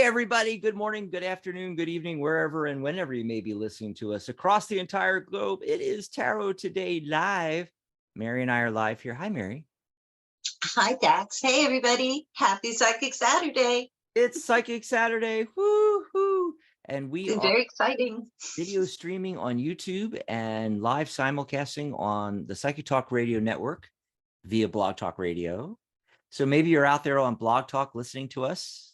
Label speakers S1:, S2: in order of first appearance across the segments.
S1: Hey, everybody. Good morning, good afternoon, good evening, wherever and whenever you may be listening to us across the entire globe. It is Tarot Today Live. Mary and I are live here. Hi, Mary.
S2: Hi, Dax. Hey, everybody. Happy Psychic Saturday.
S1: It's Psychic Saturday. Woo-hoo. And we
S2: It's
S1: are
S2: very exciting.
S1: video streaming on YouTube and live simulcasting on the Psychic Talk Radio Network via Blog Talk Radio. So maybe you're out there on Blog Talk listening to us.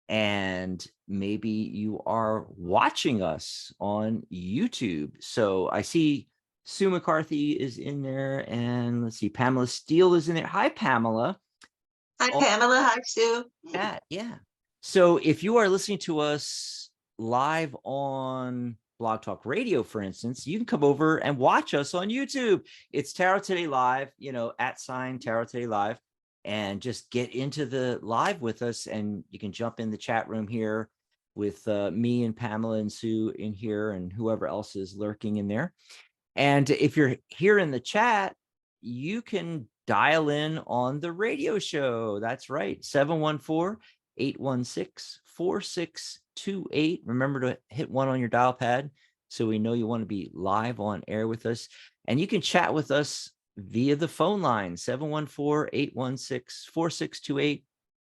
S1: And maybe you are watching us on YouTube. So I see Sue McCarthy is in there, and let's see, Pamela Steele is in there. Hi, Pamela.
S2: Hi, Pamela. Hi, Sue.
S1: Yeah. So if you are listening to us live on Blog Talk Radio, for instance, you can come over and watch us on YouTube. It's Tarot Today Live, @ Tarot Today Live. And just get into the live with us, and you can jump in the chat room here with me and Pamela and Sue in here and whoever else is lurking in there. And if you're here in the chat, you can dial in on the radio show. That's right, 714-816-4628. Remember to hit 1 on your dial pad so we know you want to be live on air with us. And you can chat with us via the phone line, 714-816-4628.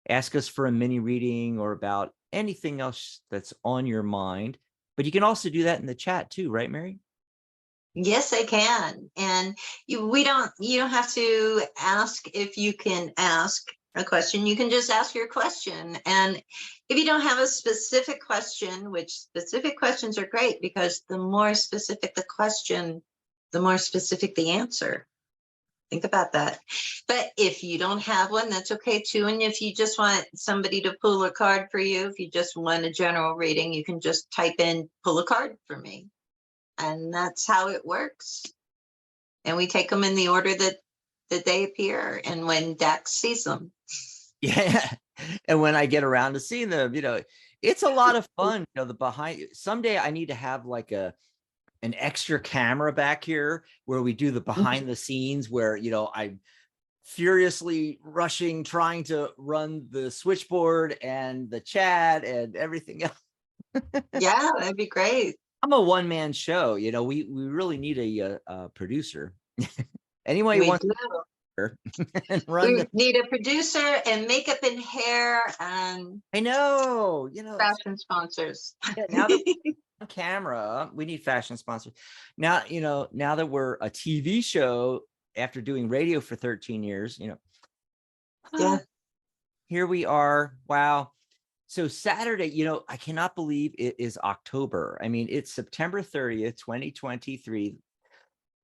S1: Ask us for a mini reading or about anything else that's on your mind. But you can also do that in the chat too, right, Mary?
S2: Yes, I can. And you don't have to ask if you can ask a question. You can just ask your question. And if you don't have a specific question, which specific questions are great, because the more specific the question, the more specific the answer. Think about that. But if you don't have one, that's okay too. And if you just want somebody to pull a card for you, if you just want a general reading, you can just type in, pull a card for me. And that's how it works. And we take them in the order that they appear and when Dax sees them.
S1: Yeah. And when I get around to seeing them, it's a lot of fun. The behind, someday I need to have like an extra camera back here where we do the behind the scenes where, I'm furiously rushing, trying to run the switchboard and the chat and everything else.
S2: Yeah, that'd be great.
S1: I'm a one-man show. We really need a producer. Anyway,
S2: We
S1: wants
S2: do.
S1: and run
S2: We need a producer and makeup and hair and
S1: I know,
S2: fashion sponsors.
S1: Yeah, now that on camera, we need fashion sponsors. Now, now that we're a TV show after doing radio for 13 years,
S2: Yeah.
S1: Here we are. Wow. So Saturday, I cannot believe it is October. I mean, it's September 30th, 2023.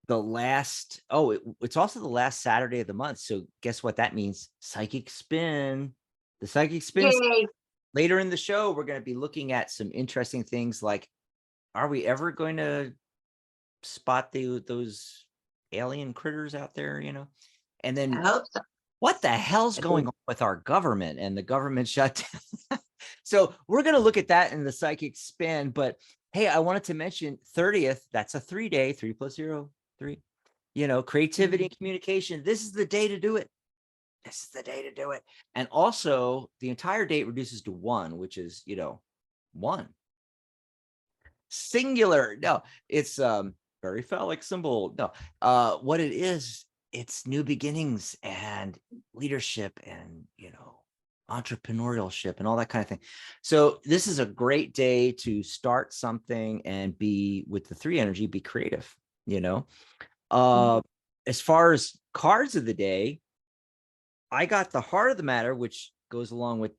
S1: It's also the last Saturday of the month. So guess what that means? Psychic Spin. The Psychic Spin.
S2: Yay.
S1: Later in the show, we're going to be looking at some interesting things like, are we ever going to spot those alien critters out there, And then
S2: I hope so.
S1: What the hell's going on with our government and the government shutdown? So we're going to look at that in the Psychic Spin. But hey, I wanted to mention 30th. That's a 3-day, 3 + 0, 3. Creativity and communication. This is the day to do it. This is the day to do it. And also, the entire date reduces to 1, which is, 1. Singular. No, it's very phallic symbol. No, what it is, it's new beginnings and leadership and entrepreneurship and all that kind of thing. So this is a great day to start something and be with the 3 energy, be creative. As far as cards of the day, I got the heart of the matter, which goes along with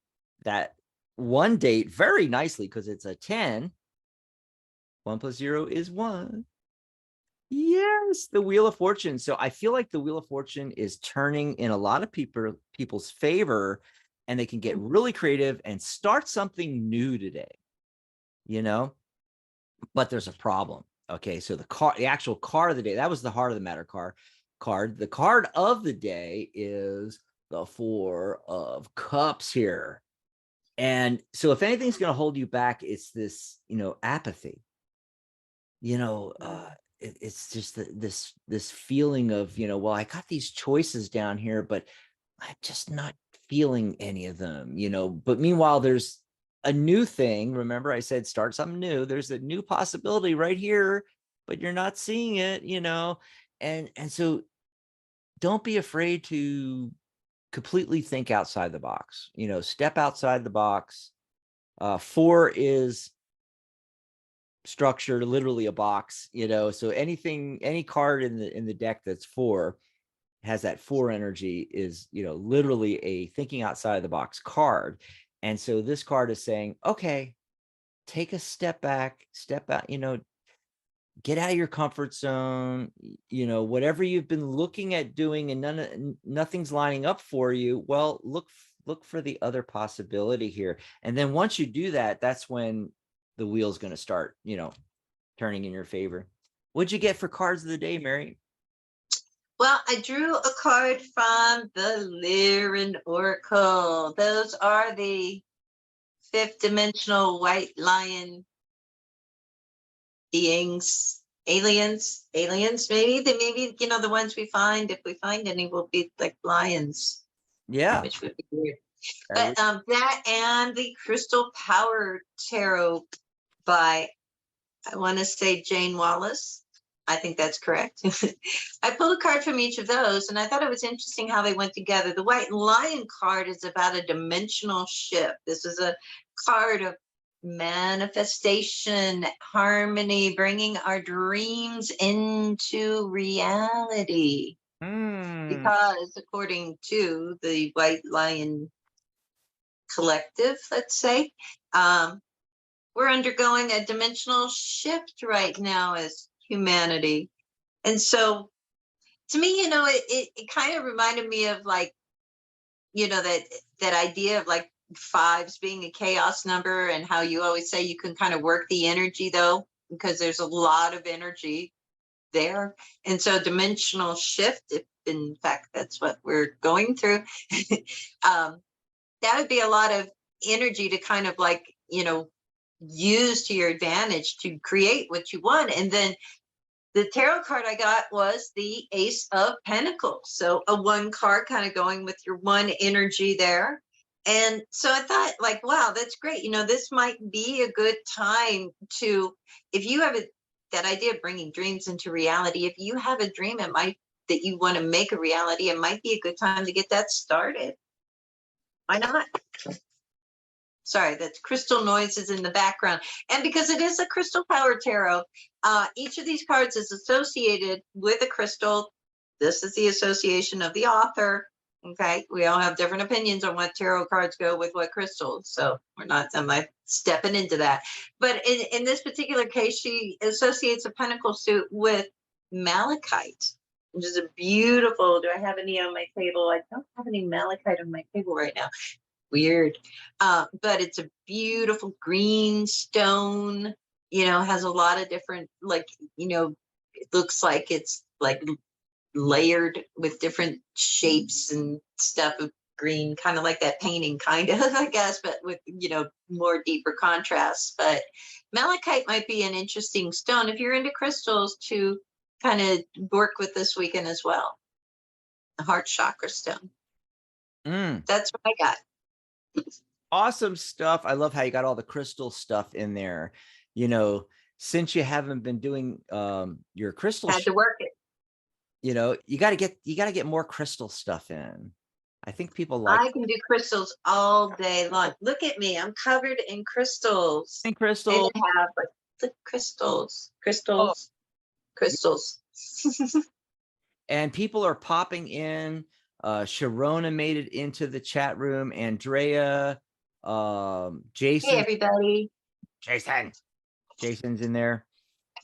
S1: that 1 date very nicely because it's a 10. 1 + 0 is 1. Yes, the Wheel of Fortune. So I feel like the Wheel of Fortune is turning in a lot of people's favor, and they can get really creative and start something new today. But there's a problem. Okay, so the actual card of the day, that was the heart of the matter card. The card of the day is the 4 of Cups here. And so if anything's going to hold you back, it's this, apathy. It's just this feeling of, well, I got these choices down here, but I'm just not feeling any of them, but meanwhile, there's a new thing. Remember, I said start something new. There's a new possibility right here, but you're not seeing it, and so don't be afraid to completely think outside the box. Step outside the box. 4 is structure, literally a box. So any card in the deck that's 4 has that 4 energy is literally a thinking outside the box card. And so this card is saying, okay, take a step back, step out, get out of your comfort zone, whatever you've been looking at doing and nothing's lining up for you. Well, look for the other possibility here. And then once you do that, that's when the wheel's going to start, turning in your favor. What'd you get for cards of the day, Mary?
S2: Well, I drew a card from the Lyran Oracle. Those are the 5th dimensional white lion beings, aliens, maybe. They maybe, the ones we find, if we find any, will be like lions.
S1: Yeah.
S2: Which would be weird. But that and the Crystal Power Tarot by, I want to say, Jane Wallace. I think that's correct. I pulled a card from each of those, and I thought it was interesting how they went together. The White Lion card is about a dimensional shift. This is a card of manifestation, harmony, bringing our dreams into reality. Because according to the White Lion Collective, let's say, we're undergoing a dimensional shift right now as humanity. And so to me, it kind of reminded me of like, that idea of like 5s being a chaos number, and how you always say you can kind of work the energy though, because there's a lot of energy there. And so dimensional shift, if in fact that's what we're going through, that would be a lot of energy to kind of like, use to your advantage to create what you want. And then the tarot card I got was the Ace of Pentacles. So a 1 card kind of going with your 1 energy there. And so I thought like, wow, that's great. This might be a good time to, if you have that idea of bringing dreams into reality, if you have a dream that you want to make a reality, it might be a good time to get that started. Why not? Sorry, that's crystal noises in the background. And because it is a Crystal Power Tarot, each of these cards is associated with a crystal. This is the association of the author. Okay, we all have different opinions on what tarot cards go with what crystals. So I'm not stepping into that. But in this particular case, she associates a pentacle suit with malachite, which is a beautiful, do I have any on my table? I don't have any malachite on my table right now. Weird. But it's a beautiful green stone, has a lot of different, like, it looks like it's like layered with different shapes and stuff of green, kind of like that painting, kind of, I guess, but with, more deeper contrasts. But malachite might be an interesting stone if you're into crystals to kind of work with this weekend as well. The heart chakra stone. That's what I got.
S1: Awesome stuff. I love how you got all the crystal stuff in there. Since you haven't been doing your crystal,
S2: had to work it.
S1: You got to get more crystal stuff in. I think people like.
S2: I can do crystals all day long. Look at me, I'm covered in crystals.
S1: And crystals.
S2: And have like the crystals.
S1: And people are popping in. Sharona made it into the chat room. Andrea, Jason.
S2: Hey everybody.
S1: Jason's in there.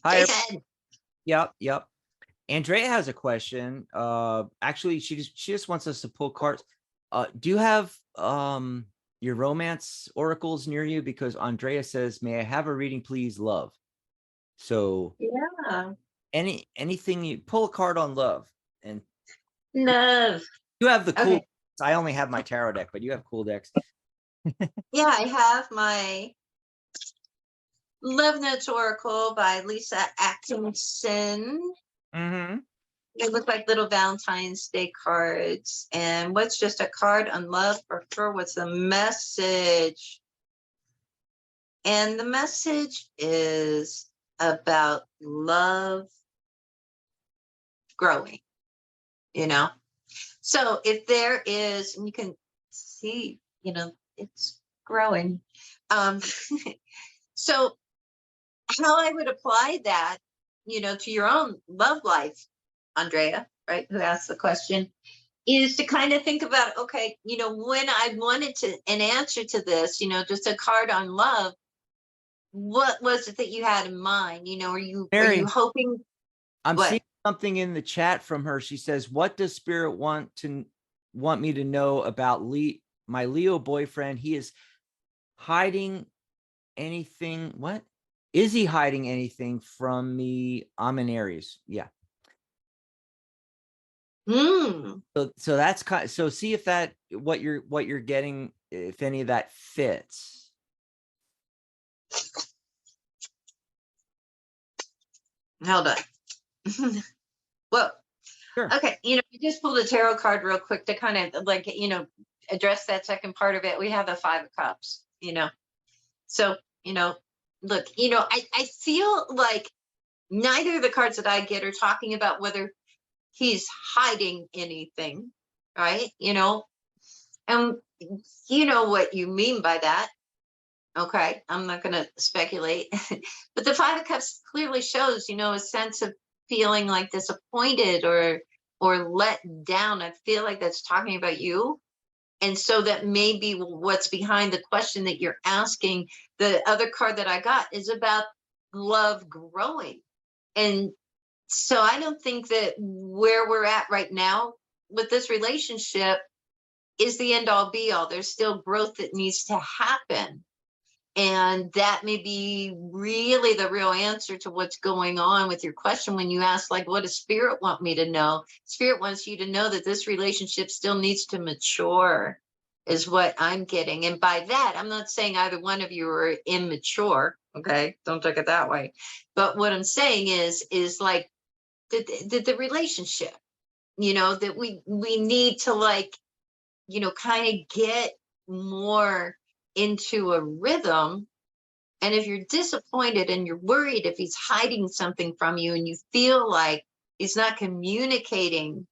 S1: Hi.
S2: Jason.
S1: Yep. Andrea has a question. Actually, she just wants us to pull cards. Do you have your romance oracles near you? Because Andrea says, "May I have a reading, please, love?" So
S2: yeah.
S1: Anything you pull a card on love and
S2: love.
S1: You have the cool.
S2: Okay.
S1: I only have my tarot deck, but you have cool decks.
S2: Yeah, I have my Love Notes Oracle by Lisa Atkinson. They look like little Valentine's Day cards. And what's just a card on love or for what's the message? And the message is about love growing, you know? So if there is, and you can see, it's growing. Um, so how I would apply that, to your own love life, Andrea, right, who asked the question, is to kind of think about, okay, when I wanted to an answer to this, just a card on love, what was it that you had in mind? Are you
S1: Mary,
S2: hoping
S1: I'm
S2: what?
S1: seeing something in the chat from her. She says, what does spirit want me to know about my Leo boyfriend? He is hiding anything. What is he hiding anything from me? I'm an Aries. Yeah.
S2: Hmm.
S1: So that's kind. So see if that what you're getting, if any of that fits.
S2: Hold on. Well,
S1: Sure.
S2: okay. We just pulled a tarot card real quick to kind of like, address that second part of it. We have the Five of Cups. So, look, I feel like neither of the cards that I get are talking about whether he's hiding anything, right? And you know what you mean by that. Okay. I'm not going to speculate. But the Five of Cups clearly shows, a sense of feeling like disappointed or let down. I feel like that's talking about you. And so that may be what's behind the question that you're asking. The other card that I got is about love growing. And so I don't think that where we're at right now with this relationship is the end all be all. There's still growth that needs to happen. And that may be really the real answer to what's going on with your question when you ask, like, what does spirit want me to know? Spirit wants you to know that this relationship still needs to mature, is what I'm getting. And by that, I'm not saying either one of you are immature. Okay. Don't take it that way. But what I'm saying is like the relationship, that we need to, like, kind of get more into a rhythm. And if you're disappointed and you're worried if he's hiding something from you and you feel like he's not communicating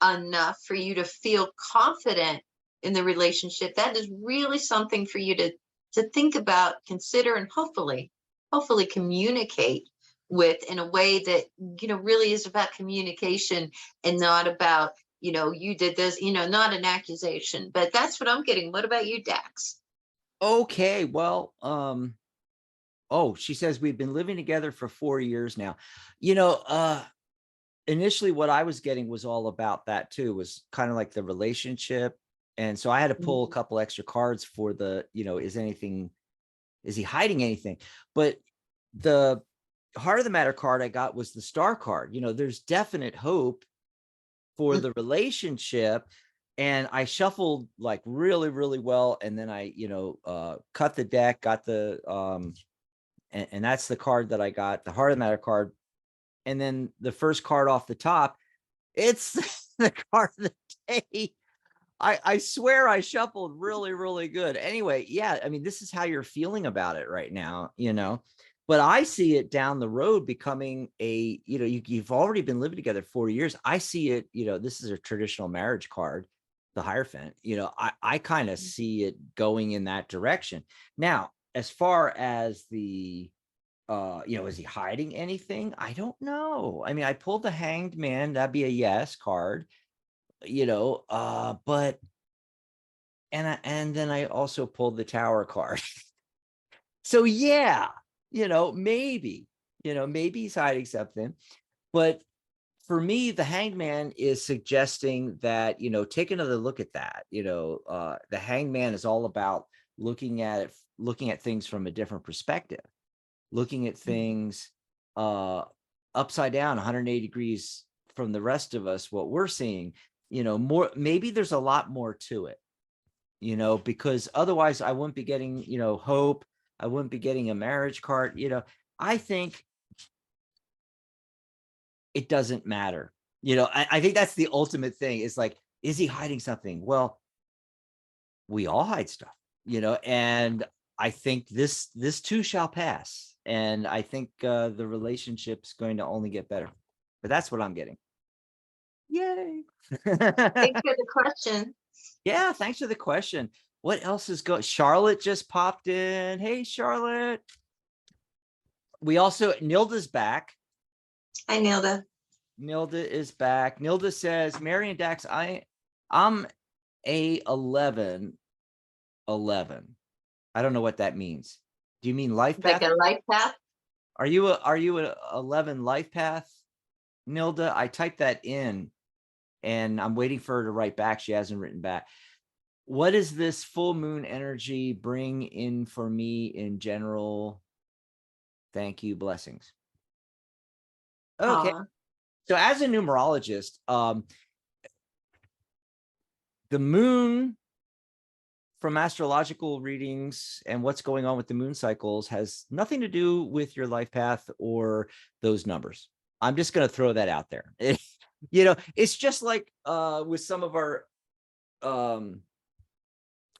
S2: enough for you to feel confident in the relationship, that is really something for you to think about, consider, and hopefully communicate with in a way that really is about communication and not about you did this, not an accusation. But that's what I'm getting. What about you, Dax?
S1: Okay. Well, oh, she says we've been living together for 4 years now. Initially what I was getting was all about that too, was kind of like the relationship. And so I had to pull a couple extra cards for the, is he hiding anything? But the heart of the matter card I got was the star card. There's definite hope for the relationship. And I shuffled like really, really well. And then I, cut the deck, got the, and that's the card that I got, the heart of the matter card. And then the first card off the top, it's the card of the day. I swear I shuffled really, really good. Anyway, yeah, I mean, this is how you're feeling about it right now, but I see it down the road becoming a, you've already been living together 4 years. I see it, this is a traditional marriage card, the Hierophant, I kind of see it going in that direction. Now, as far as the, is he hiding anything? I don't know. I mean, I pulled the Hanged Man, that'd be a yes card, but and then I also pulled the Tower card. So yeah, maybe, maybe he's hiding something. But for me, the Hanged Man is suggesting that, take another look at that. The Hanged Man is all about looking at things from a different perspective, looking at things upside down 180 degrees from the rest of us, what we're seeing, more, maybe there's a lot more to it, because otherwise I wouldn't be getting, hope. I wouldn't be getting a marriage card. I think it doesn't matter. I think that's the ultimate thing. Is like, is he hiding something? Well, we all hide stuff, and I think this too shall pass. And I think the relationship's going to only get better. But that's what I'm getting. Yay.
S2: Thanks for the question.
S1: Yeah, thanks for the question. What else is going? Charlotte just popped in. Hey, Charlotte. We also, Nilda's back.
S2: Hi, Nilda.
S1: Nilda is back. Nilda says, Mary and Dax, I'm a 11. I don't know what that means. Do you mean life path?
S2: Like a life path?
S1: Are you a 11 life path, Nilda? I typed that in and I'm waiting for her to write back. She hasn't written back. What does this full moon energy bring in for me in general? Thank you. Blessings. Okay. So as a numerologist, the moon from astrological readings and what's going on with the moon cycles has nothing to do with your life path or those numbers. I'm just going to throw that out there. It's just like with some of our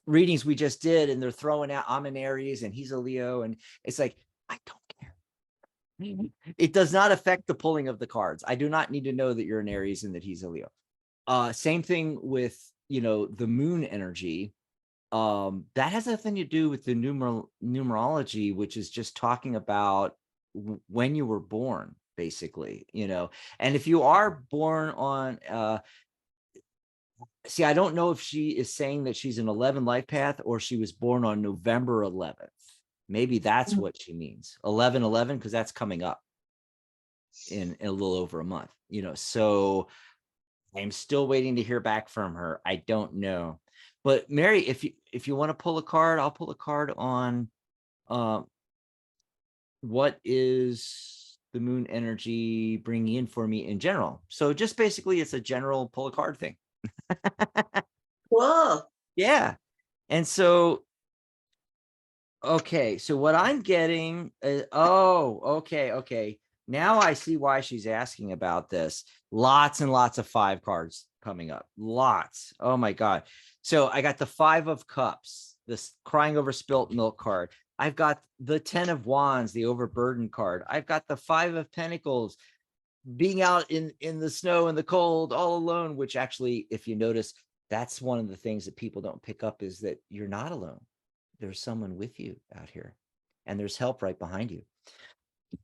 S1: readings we just did, and they're throwing out I'm an Aries and he's a Leo, and it's like, I don't care. It does not affect the pulling of the cards. I do not need to know that you're an Aries and that he's a Leo. Same thing with the moon energy. That has nothing to do with the numerology, which is just talking about when you were born, basically. And if you are born on see, I don't know if she is saying that she's an 11 life path or she was born on November 11th. Maybe that's what she means. 11/11, because that's coming up in a little over a month. So I'm still waiting to hear back from her. I don't know. But Mary, if you want to pull a card, I'll pull a card on what is the moon energy bringing in for me in general. So just basically, it's a general pull a card thing.
S2: Whoa.
S1: Yeah. And so, okay. So what I'm getting is, okay. Now I see why she's asking about this. Lots and lots of 5 cards coming up. Lots. Oh my God. So I got the 5 of Cups, this crying over spilt milk card. I've got the 10 of Wands, the overburdened card. I've got the 5 of Pentacles, being out in the snow and the cold all alone, which actually, if you notice, that's one of the things that people don't pick up, is that you're not alone. There's someone with you out here, and there's help right behind you.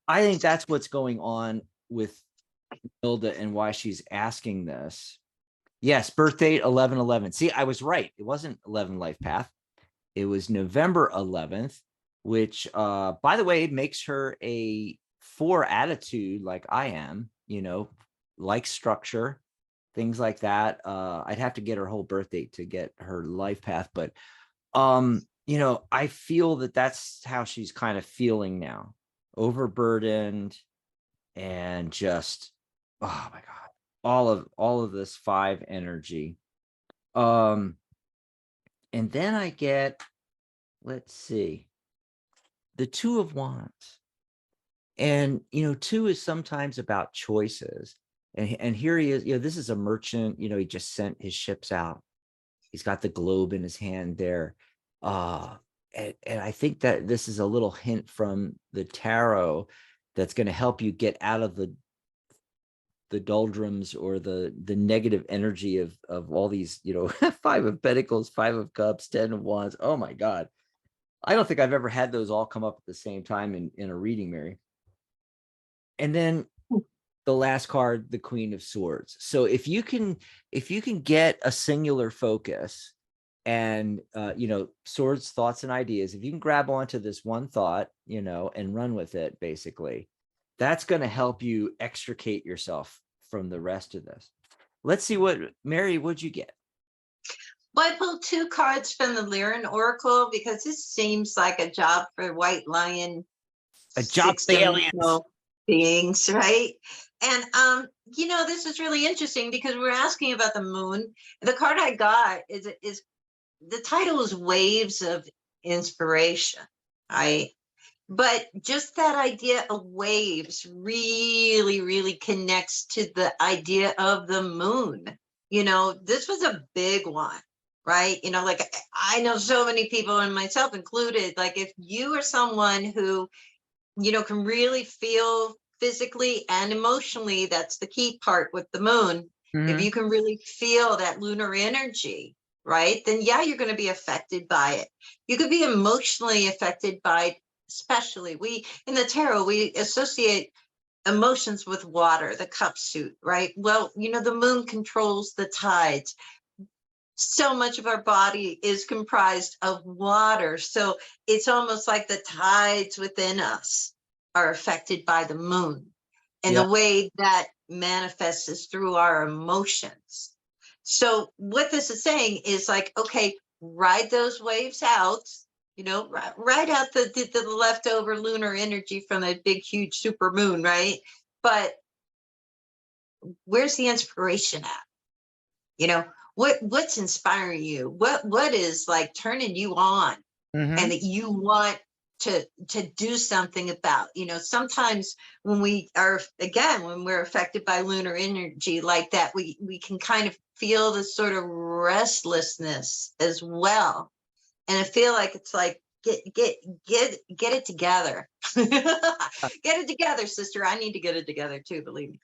S1: I think that's what's going on with Hilda and why she's asking this. Yes, birth date 11/11. See, I was right. It wasn't 11 life path. It was November 11th, which, by the way, makes her a 4 attitude, like I am, like structure, things like that. I'd have to get her whole birth date to get her life path, but I feel that that's how she's kind of feeling now. Overburdened and just, oh my God, all of this 5 energy. And then I get, let's see, the 2 of Wands. And 2 is sometimes about choices. And here he is, this is a merchant, he just sent his ships out. He's got the globe in his hand there. And I think that this is a little hint from the tarot that's going to help you get out of the doldrums or the negative energy of all these, 5 of Pentacles, 5 of Cups, 10 of Wands. Oh my God. I don't think I've ever had those all come up at the same time in a reading, Mary. And then the last card, the Queen of Swords. So if you can get a singular focus and, swords, thoughts, and ideas, if you can grab onto this one thought, and run with it, basically, that's going to help you extricate yourself from the rest of this. Let's see Mary, what'd you get?
S2: Well, I pulled 2 cards from the Lyran Oracle because this seems like a job for White Lion.
S1: A job for aliens.
S2: Beings, right? And this is really interesting because we're asking about the moon. The card I got is the title is Waves of Inspiration, right? But just that idea of waves really, really connects to the idea of the moon. This was a big one. right? Like I know so many people, and myself included, like if you are someone who, can really feel physically and emotionally, that's the key part with the moon. If
S1: Mhm.
S2: you can really feel that lunar energy, right, then yeah, you're going to be affected by it. You could be emotionally affected by it, especially we in the tarot, we associate emotions with water, the cup suit, right? Well, the moon controls the tides. So much of our body is comprised of water. So it's almost like the tides within us are affected by the moon. And
S1: Yeah.
S2: the way that manifests is through our emotions. So what this is saying is like, okay, ride those waves out, ride out the leftover lunar energy from a big, huge super moon, right? But where's the inspiration at? you know what's inspiring you, what is like turning you on, and
S1: Mhm.
S2: that you want to do something about. Sometimes when we are, again, when we're affected by lunar energy like that, we can kind of feel this sort of restlessness as well. And I feel like it's like, get it together. Get it together, sister. I need to get it together too, believe me.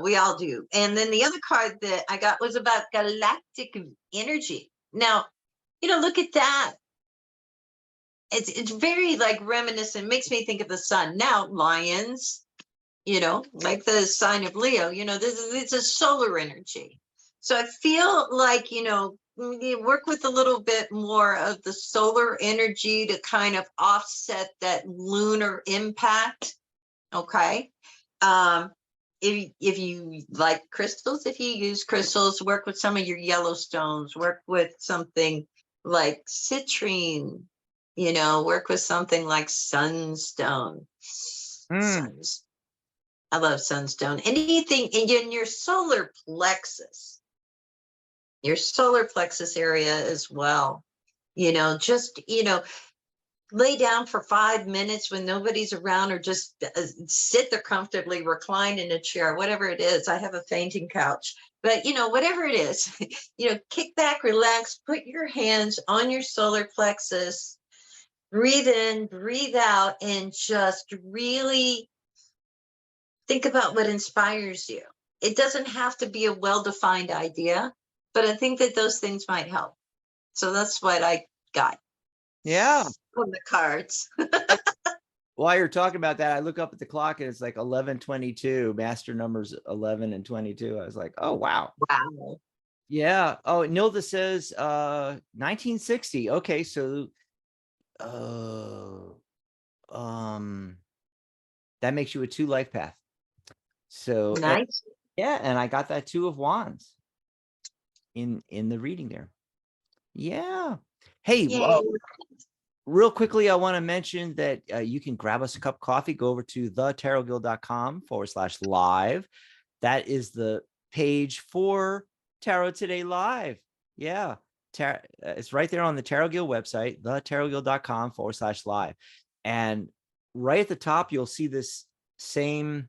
S2: We all do. And then the other card that I got was about galactic energy. Now, look at that. It's very like reminiscent, makes me think of the sun. Now, lions, like the sign of Leo, this is, it's a solar energy. So I feel like, you work with a little bit more of the solar energy to kind of offset that lunar impact. Okay. Um, if you like crystals, if you use crystals, work with some of your Yellowstones, work with something like citrine, work with something like sunstone.
S1: Mm.
S2: Suns. I love sunstone. Anything in your solar plexus area as well. Just, lay down for 5 minutes when nobody's around, or just sit there comfortably, recline in a chair, whatever it is. I have a fainting couch, but whatever it is, kick back, relax, put your hands on your solar plexus, breathe in, breathe out, and just really think about what inspires you. It doesn't have to be a well-defined idea, but I think that those things might help. So that's what I got
S1: Yeah.
S2: from the cards.
S1: While you're talking about that, I look up at the clock and it's like 11:22. Master numbers 11 and 22. I was like, oh wow.
S2: Wow.
S1: Yeah. Oh, Nilda says 1960. Okay, so uh that makes you a 2 life path. So
S2: Nice.
S1: yeah, and I got that 2 of wands in the reading there. Yeah. Hey,
S2: Yay.
S1: real quickly, I want to mention that you can grab us a cup of coffee. Go over to thetarotguild.com/live. That is the page for Tarot Today Live. Yeah. It's right there on the Tarot Guild website, thetarotguild.com/live. And right at the top, you'll see this same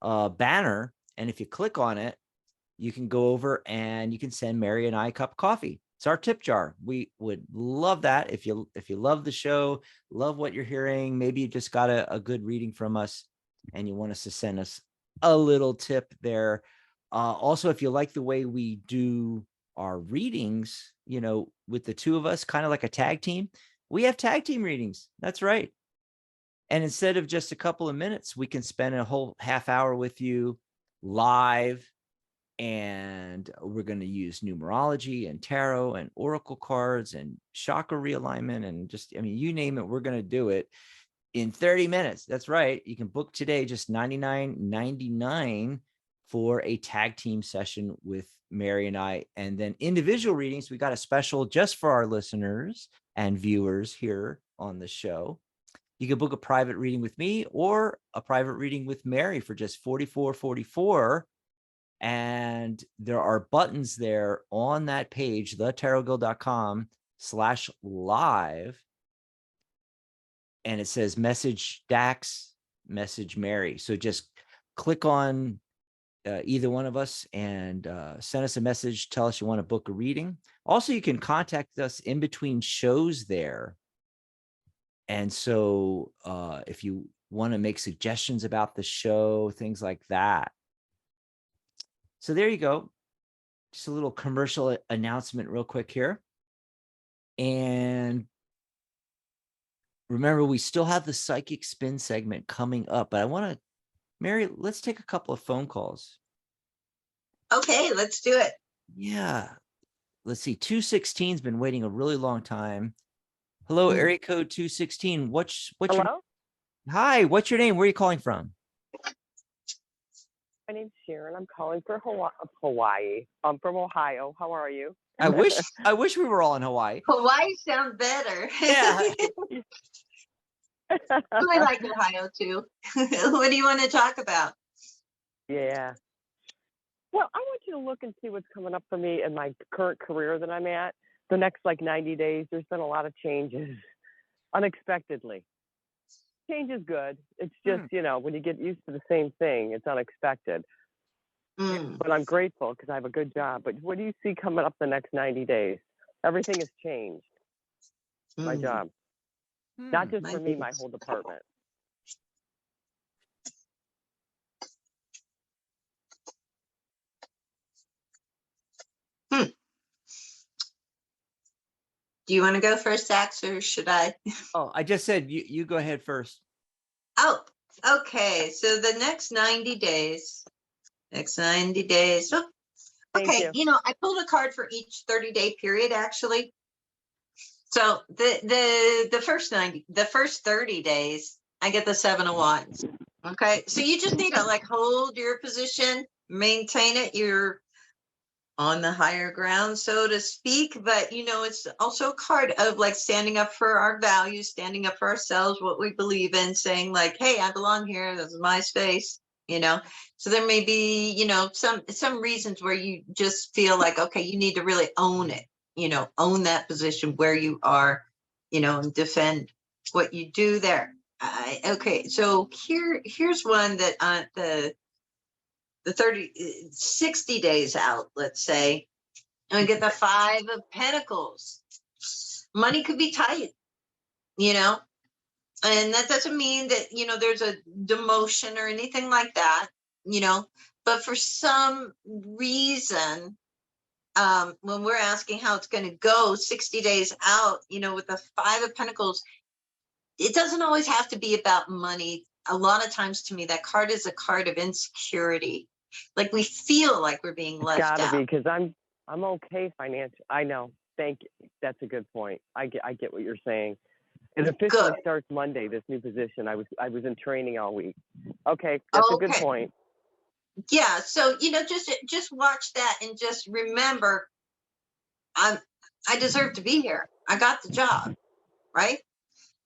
S1: banner. And if you click on it, you can go over and you can send Mary and I a cup of coffee. It's our tip jar. We would love that. If you love the show, love what you're hearing, maybe you just got a good reading from us and you want us to send us a little tip there. Also, if you like the way we do our readings, with the two of us, kind of like a tag team, we have tag team readings. That's right. And instead of just a couple of minutes, we can spend a whole half hour with you live, and we're going to use numerology and tarot and oracle cards and chakra realignment and just, you name it, we're going to do it in 30 minutes. That's right. You can book today, just $99.99 for a tag team session with Mary and I. And then individual readings, we got a special just for our listeners and viewers here on the show. You can book a private reading with me or a private reading with Mary for just $44.44. And there are buttons there on that page, thetarotguild.com/live. And it says message Dax, message Mary. So just click on either one of us, and send us a message. Tell us you want to book a reading. Also, you can contact us in between shows there. And so if you want to make suggestions about the show, things like that. So there you go. Just a little commercial announcement real quick here. And remember, we still have the psychic spin segment coming up, but I want to, Mary, let's take a couple of phone calls.
S2: Okay, let's do it.
S1: Yeah. Let's see. 216's been waiting a really long time. Hello, area code 216. What's
S3: Hello?
S1: your Hi, what's your name? Where are you calling from?
S3: My name's Sharon. I'm calling for Hawaii. I'm from Ohio. How are you?
S1: I wish we were all in Hawaii.
S2: Hawaii sounds better.
S1: Yeah.
S2: I like Ohio too. What do you want to talk about?
S3: Yeah. Well, I want you to look and see what's coming up for me in my current career that I'm at. The next 90 days, there's been a lot of changes unexpectedly. Change is good. It's just, when you get used to the same thing, it's unexpected. But I'm grateful because I have a good job. But what do you see coming up the next 90 days? Everything has changed. My job. Not just for me, my whole department.
S2: Do you want to go first, Dax, or should I?
S1: Oh, I just said you go ahead first.
S2: Oh, okay. So the next 90 days. Oh, okay. I pulled a card for each 30-day period, actually. So the first 30 days, I get the 7 of Wands. Okay. So you just need to hold your position, maintain it. You're on the higher ground, so to speak. But it's also a card of standing up for our values, standing up for ourselves, what we believe in, saying hey, I belong here, this is my space. So there may be some reasons where you just feel okay, you need to really own it, own that position where you are, and defend what you do there. Okay, so here's one that the 60 days out, let's say, and we get the 5 of Pentacles. Money could be tight, and that doesn't mean that, there's a demotion or anything like that, but for some reason, when we're asking how it's going to go 60 days out, with the 5 of Pentacles, it doesn't always have to be about money. A lot of times to me, that card is a card of insecurity. We feel like we're being left out.
S3: Gotta be, because I'm okay financially. I know. Thank you. That's a good point. I get what you're saying. It officially starts Monday, this new position. I was in training all week. Okay, that's a good point.
S2: Yeah, so just watch that and just remember, I deserve to be here. I got the job, right?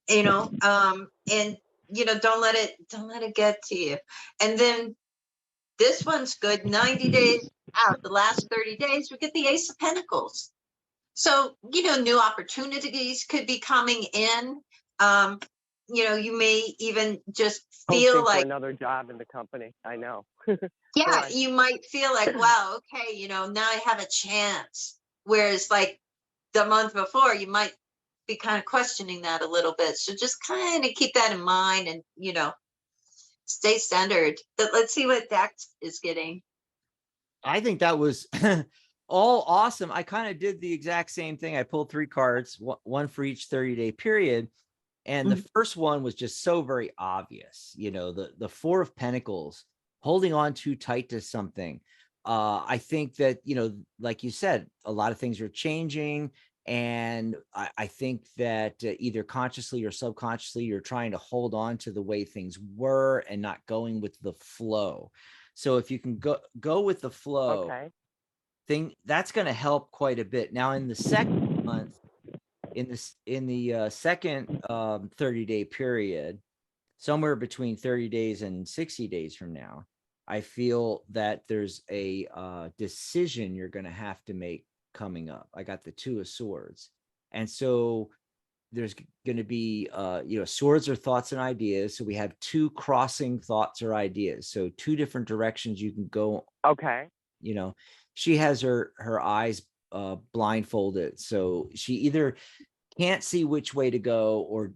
S2: And don't let it get to you. And then this one's good. 90 days out, the last 30 days, we get the Ace of Pentacles. So, new opportunities could be coming in. You may even just feel
S3: for another job in the company. I know.
S2: Yeah,
S3: Right.
S2: you might feel wow, okay, now I have a chance. Whereas the month before, you might be kind of questioning that a little bit. So just kind of keep that in mind and, stay centered. But let's see what Dax is getting.
S1: I think that was all awesome. I kind of did the exact same thing. I pulled 3 cards, one for each 30-day period. And the first one was just so very obvious. The 4 of Pentacles, holding on too tight to something. I think that, like you said, a lot of things are changing. And I think that either consciously or subconsciously, you're trying to hold on to the way things were and not going with the flow. So if you can go with the flow, that's going to help quite a bit. Now, in the second month, in the second 30-day period, somewhere between 30 days and 60 days from now, I feel that there's a decision you're going to have to make coming up. I got the 2 of Swords. And so there's going to be, swords are thoughts and ideas. So we have two crossing thoughts or ideas. So two different directions you can go.
S3: Okay.
S1: She has her eyes blindfolded. So she either can't see which way to go or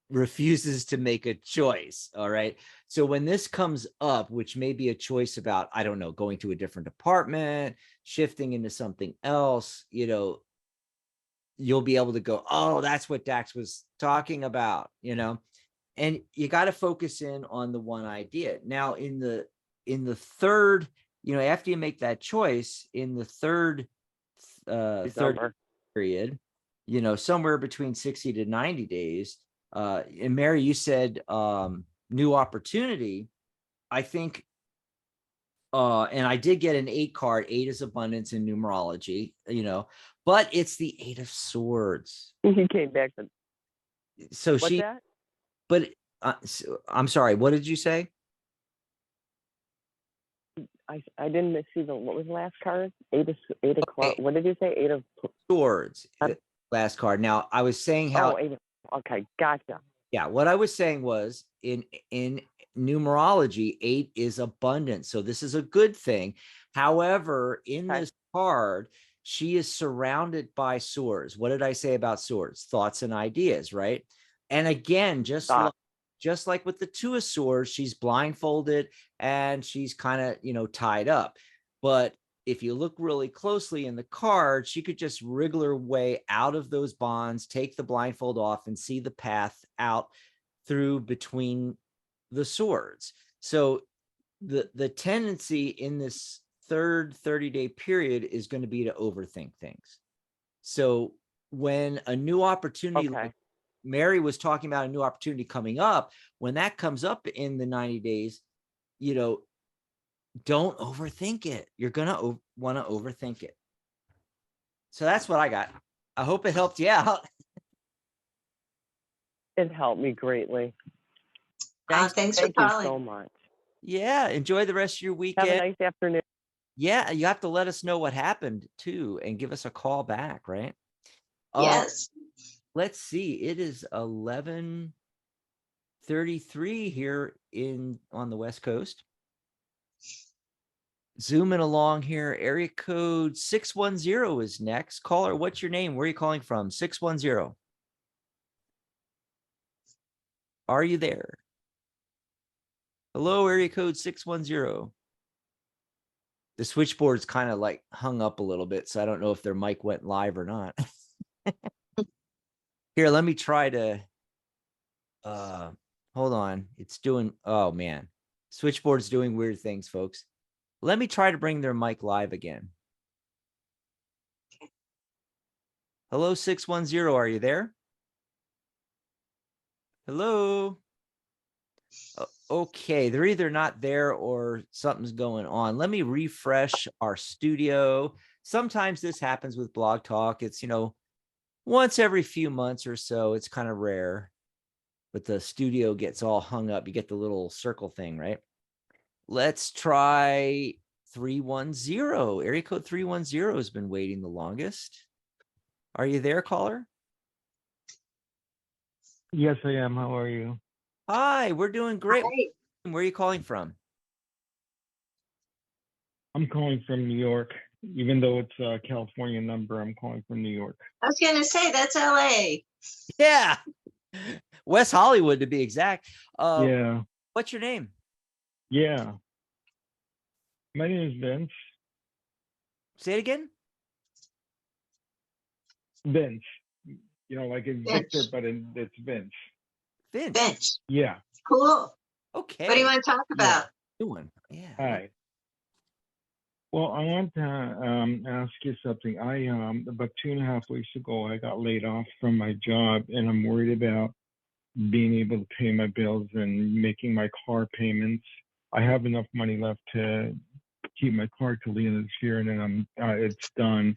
S1: refuses to make a choice. All right. So when this comes up, which may be a choice about, I don't know, going to a different department, shifting into something else, you'll be able to go, oh, that's what Dax was talking about, and you got to focus in on the one idea. Now in the third, after you make that choice in the third period, somewhere between 60 to 90 days, and Mary, you said new opportunity. I think and I did get an 8 card. 8 is abundance in numerology, but it's the 8 of swords.
S3: He came back.
S1: So
S3: what's that?
S1: But I'm sorry, what did you say?
S3: I didn't see what was the last card? 8 of clubs. What did you say? 8 of
S1: swords. Last card. Now I was saying how.
S3: Okay, gotcha.
S1: Yeah, what I was saying was in numerology, 8 is abundance. So this is a good thing. However, in this card, she is surrounded by swords. What did I say about swords? Thoughts and ideas, right? And again, just like with the 2 of swords, she's blindfolded and she's kind of, tied up. But if you look really closely in the card, she could just wriggle her way out of those bonds, take the blindfold off, and see the path out through between the swords. So the tendency in this third 30-day period is going to be to overthink things. So when a new opportunity, like Mary was talking about a new opportunity coming up, when that comes up in the 90 days, don't overthink it. You're going to want to overthink it. So that's what I got. I hope it helped you out.
S3: It helped me greatly.
S2: Thanks for calling.
S3: Thank you so much.
S1: Yeah. Enjoy the rest of your weekend.
S3: Have a nice afternoon.
S1: Yeah. You have to let us know what happened too and give us a call back, right?
S2: Yes.
S1: Let's see. It is 11:33 here on the West Coast. Zooming along here. Area code 610 is next. Caller, what's your name? Where are you calling from? 610. Are you there? Hello, area code 610. The switchboard's kind of like hung up a little bit, so I don't know if their mic went live or not. Here, let me try to hold on. It's doing, oh man. Switchboard's doing weird things, folks. Let me try to bring their mic live again. Hello, 610. Are you there? Hello. Okay, they're either not there or something's going on. Let me refresh our studio. Sometimes this happens with Blog Talk. It's, once every few months or so. It's kind of rare, but the studio gets all hung up. You get the little circle thing, right? Let's try 310. Area code 310 has been waiting the longest. Are you there, caller?
S4: Yes, I am. How are you?
S1: Hi, we're doing great.
S2: Hi.
S1: Where are you calling from?
S4: I'm calling from New York. Even though it's a California number, I'm calling from New York.
S2: I was going to say, that's LA.
S1: Yeah. West Hollywood, to be exact.
S4: Yeah.
S1: What's your name?
S4: Yeah. My name is Vince.
S1: Say it again.
S4: Vince. Like it's Victor, but it's Vince.
S2: Vince.
S4: Yeah.
S2: Cool.
S1: Okay.
S2: What do you want to talk about?
S1: Doing. Yeah.
S4: Hi. Well, I want to ask you something. I about 2.5 weeks ago, I got laid off from my job, and I'm worried about being able to pay my bills and making my car payments. I have enough money left to keep my car till the end of this year, and then it's done.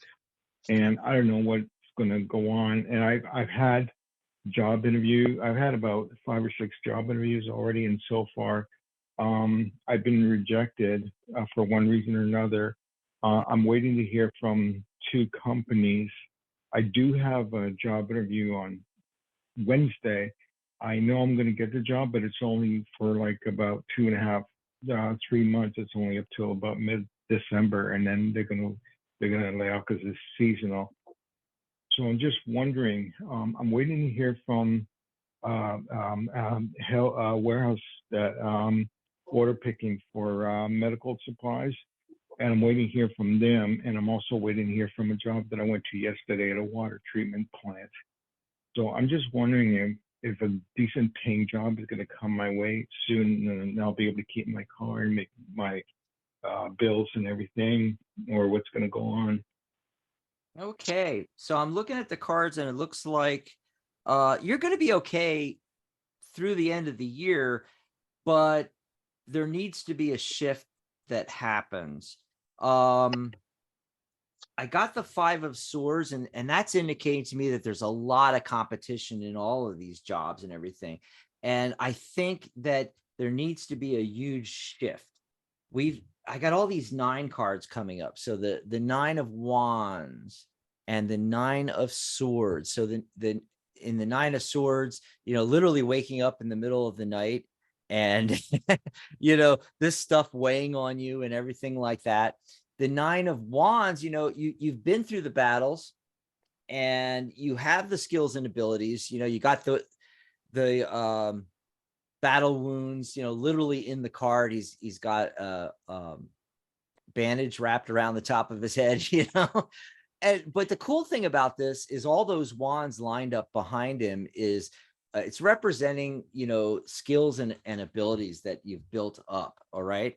S4: And I don't know what's going to go on. And I've had job interview. I've had about 5 or 6 job interviews already, and so far, I've been rejected for one reason or another. I'm waiting to hear from 2 companies. I do have a job interview on Wednesday, I know I'm going to get the job, but it's only for like about 2.5, 3 months. It's only up till about mid-December, and then they're gonna lay off because it's seasonal. So I'm just wondering. I'm waiting to hear from warehouse that order picking for medical supplies, and I'm waiting to hear from them. And I'm also waiting to hear from a job that I went to yesterday at a water treatment plant. So I'm just wondering if a decent paying job is going to come my way soon, and I'll be able to keep my car and make my bills and everything, or what's going to go on.
S1: Okay, so I'm looking at the cards, and it looks like you're going to be okay through the end of the year, but there needs to be a shift that happens. I got the 5 of swords, and that's indicating to me that there's a lot of competition in all of these jobs and everything. And I think that there needs to be a huge shift. I got all these 9 cards coming up. So the 9 of wands and the 9 of swords. So in the 9 of swords, literally waking up in the middle of the night and, this stuff weighing on you and everything like that. The 9 of wands, you've been through the battles and you have the skills and abilities. You got the battle wounds, literally in the card. He's got a bandage wrapped around the top of his head, but the cool thing about this is all those wands lined up behind him is it's representing, skills and abilities that you've built up. All right.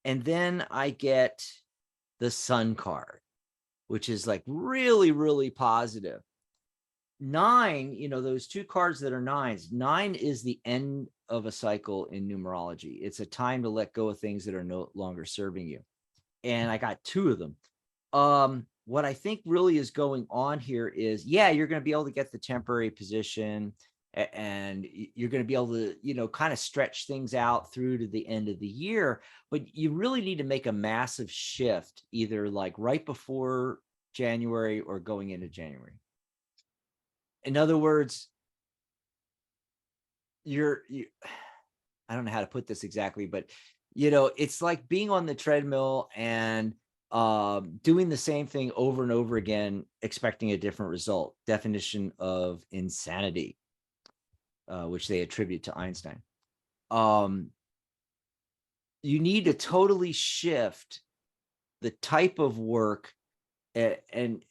S1: And then I get the sun card, which is like really, really positive. 9, those 2 cards that are 9s, 9 is the end of a cycle in numerology. It's a time to let go of things that are no longer serving you. And I got 2 of them. What I think really is going on here is, you're going to be able to get the temporary position, and you're going to be able to, kind of stretch things out through to the end of the year. But you really need to make a massive shift, either like right before January or going into January. In other words, I don't know how to put this exactly, but it's like being on the treadmill and doing the same thing over and over again, expecting a different result. Definition of insanity, which they attribute to Einstein. You need to totally shift the type of work and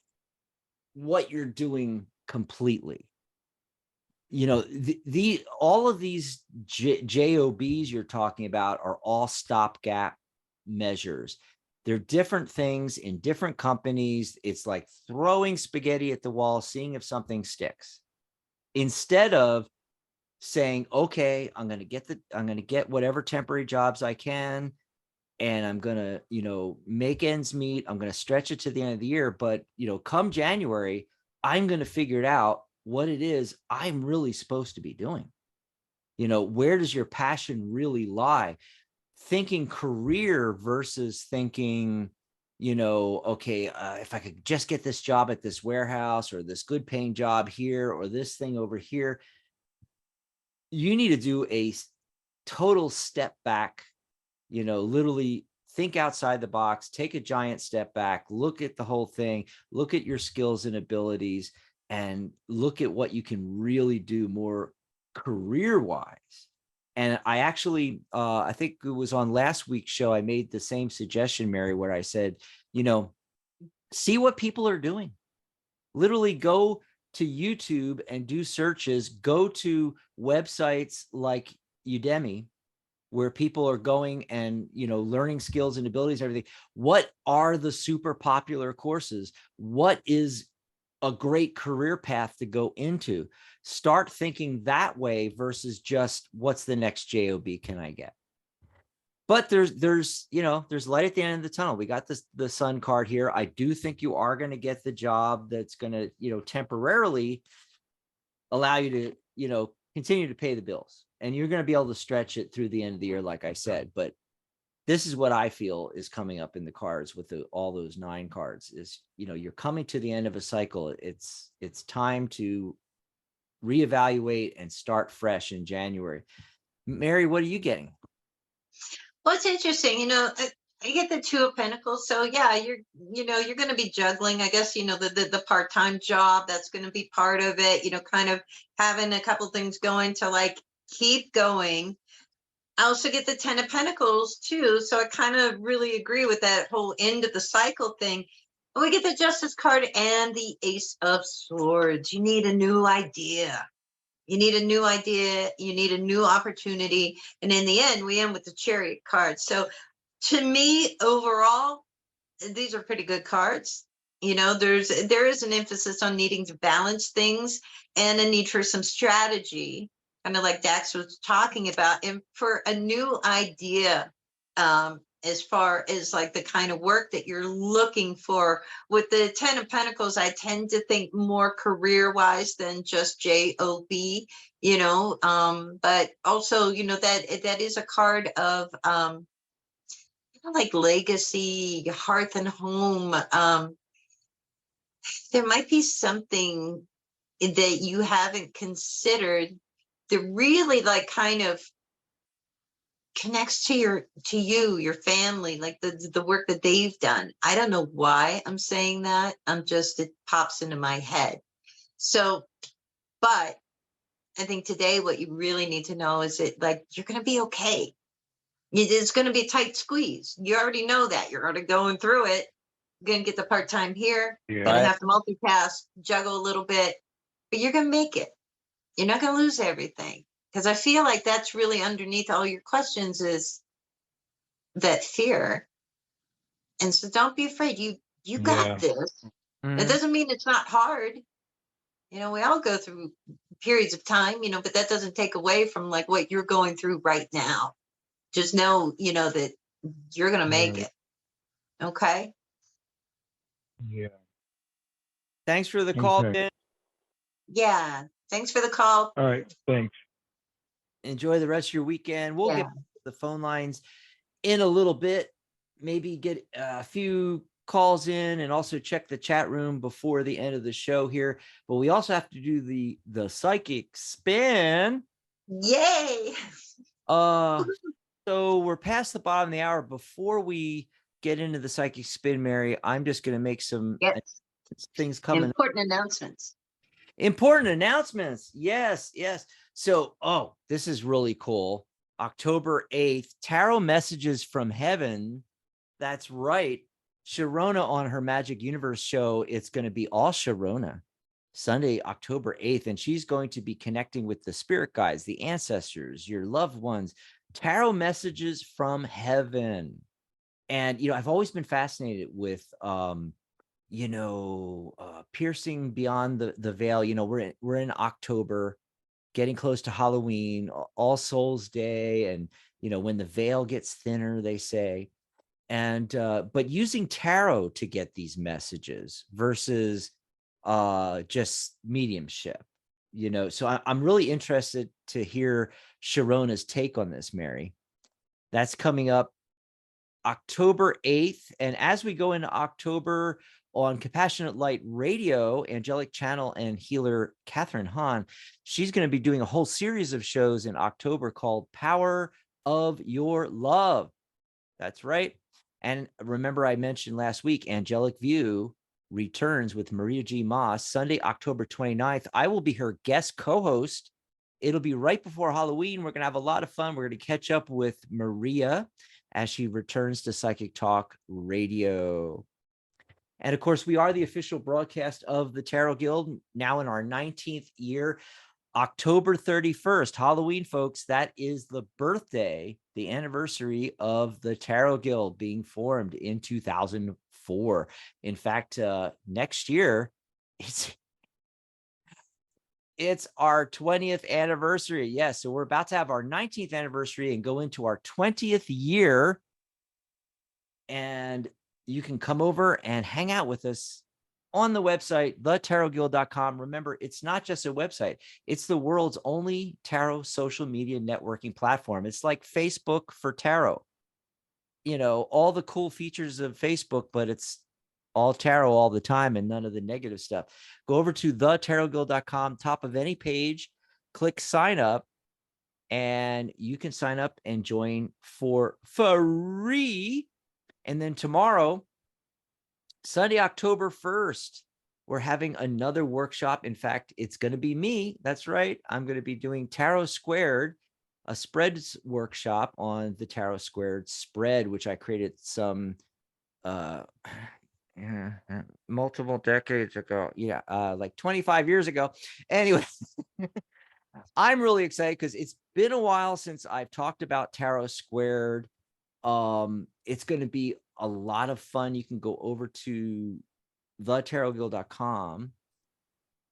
S1: what you're doing completely. All of these JOBs you're talking about are all stopgap measures. They're different things in different companies. It's like throwing spaghetti at the wall, seeing if something sticks, instead of saying, okay, I'm going to get whatever temporary jobs I can, and I'm going to, make ends meet. I'm going to stretch it to the end of the year. But, come January, I'm going to figure it out what it is I'm really supposed to be doing. Where does your passion really lie? Thinking career versus thinking, okay, if I could just get this job at this warehouse, or this good paying job here, or this thing over here. You need to do a total step back, literally think outside the box, take a giant step back, look at the whole thing, look at your skills and abilities, and look at what you can really do more career wise. And I actually, I think it was on last week's show, I made the same suggestion, Mary, where I said, see what people are doing. Literally go to YouTube and do searches, go to websites like Udemy, where people are going and, learning skills and abilities, everything. What are the super popular courses? What is a great career path to go into? Start thinking that way versus just what's the next job can I get? But there's light at the end of the tunnel. We got the sun card here. I do think you are going to get the job that's going to, temporarily allow you to, continue to pay the bills, and you're going to be able to stretch it through the end of the year, like I said. But this is what I feel is coming up in the cards with all those 9 cards is, you're coming to the end of a cycle. It's time to reevaluate and start fresh in January. Mary, what are you getting?
S2: Well, it's interesting, I get the Two of Pentacles. So yeah, you're going to be juggling, I guess, the part-time job, that's going to be part of it, kind of having a couple things going to like keep going. I also get the Ten of Pentacles too. So I kind of really agree with that whole end of the cycle thing. And we get the Justice card and the Ace of Swords. You need a new idea. You need a new idea. You need a new opportunity. And in the end, we end with the Chariot card. So to me, overall, these are pretty good cards. There is an emphasis on needing to balance things and a need for some strategy, kind of like Dax was talking about, and for a new idea, as far as like the kind of work that you're looking for. With the Ten of Pentacles, I tend to think more career wise than just job, but also, that is a card of like legacy, hearth and home. There might be something that you haven't considered that really like kind of connects to your family, like the work that they've done. I don't know why I'm saying that. It pops into my head. So, but I think today what you really need to know is that like you're going to be okay. It's going to be a tight squeeze. You already know that. You're already going through it. You're going to get the part-time here.
S4: Yeah.
S2: Going to have to multitask, juggle a little bit, but you're going to make it. You're not going to lose everything. Because I feel like that's really underneath all your questions is that fear. And so don't be afraid. You got this.
S1: Mhm.
S2: That doesn't mean it's not hard. We all go through periods of time, but that doesn't take away from like what you're going through right now. Just know, that you're going to make it. Okay.
S4: Yeah.
S1: Thanks for the call,
S4: Okay.
S1: Ben.
S2: Yeah. Thanks for the call.
S4: All right. Thanks.
S1: Enjoy the rest of your weekend. We'll
S2: Yeah.
S1: get the phone lines in a little bit, maybe get a few calls in and also check the chat room before the end of the show here. But we also have to do the psychic spin.
S2: Yay.
S1: So we're past the bottom of the hour. Before we get into the psychic spin, Mary, I'm just going to make some
S2: Yes.
S1: things coming.
S2: Important announcements.
S1: Important announcements. Yes. So, this is really cool. October 8th, Tarot Messages from Heaven. That's right. Sharona on her Magic Universe show. It's going to be all Sharona Sunday, October 8th. And she's going to be connecting with the spirit guides, the ancestors, your loved ones. Tarot Messages from Heaven. And, I've always been fascinated with, piercing beyond the veil. We're in October, getting close to Halloween, All Souls Day, and when the veil gets thinner, they say. And but using tarot to get these messages versus just mediumship, so I'm really interested to hear Sharona's take on this, Mary. That's coming up October 8th. And as we go into October, on Compassionate Light Radio, angelic channel and healer Catherine Hahn, she's going to be doing a whole series of shows in October called Power of Your Love. That's right. And remember, I mentioned last week, Angelic View returns with Maria G. Moss, Sunday, October 29th. I will be her guest co-host. It'll be right before Halloween. We're going to have a lot of fun. We're going to catch up with Maria as she returns to Psychic Talk Radio. And of course, we are the official broadcast of the Tarot Guild, now in our 19th year. October 31st, Halloween, folks, that is the birthday, the anniversary of the Tarot Guild being formed in 2004. In fact, next year, it's our 20th anniversary. Yes, so we're about to have our 19th anniversary and go into our 20th year. And you can come over and hang out with us on the website, thetarotguild.com. Remember, it's not just a website. It's the world's only tarot social media networking platform. It's like Facebook for tarot. All the cool features of Facebook, but it's all tarot all the time and none of the negative stuff. Go over to thetarotguild.com, top of any page, click sign up, and you can sign up and join for free. And then tomorrow, Sunday, October 1st, we're having another workshop. In fact, it's going to be me. That's right. I'm going to be doing Tarot Squared, a spreads workshop on the Tarot Squared spread, which I created some multiple decades ago. Yeah, like 25 years ago. Anyway, I'm really excited because it's been a while since I've talked about Tarot Squared. It's going to be a lot of fun. You can go over to thetarotguild.com,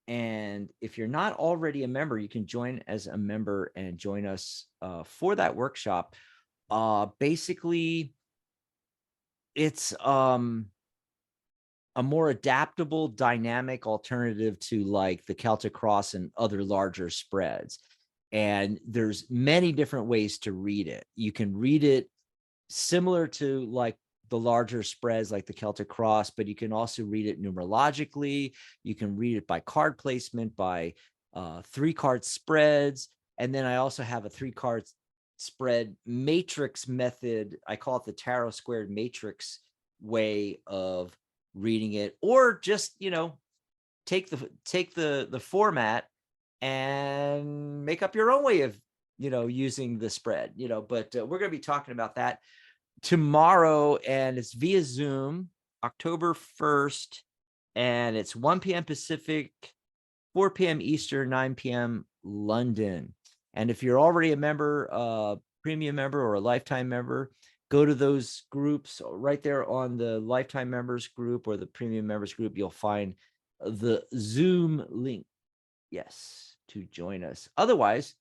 S1: and if you're not already a member, you can join as a member and join us for that workshop. Basically, it's a more adaptable, dynamic alternative to like the Celtic Cross and other larger spreads. And there's many different ways to read it. You can read it similar to like the larger spreads like the Celtic Cross, but you can also read it numerologically. You can read it by card placement, by 3-card spreads. And then I also have a 3-card spread matrix method. I call it the Tarot Squared matrix way of reading it, or just, take the format and make up your own way of, using the spread, but we're going to be talking about that tomorrow, and it's via Zoom, October 1st, and it's 1 p.m. Pacific, 4 p.m. Eastern, 9 p.m. London. And if you're already a member, premium member or a lifetime member, go to those groups right there on the lifetime members group or the premium members group. You'll find the Zoom link, yes, to join us. Otherwise,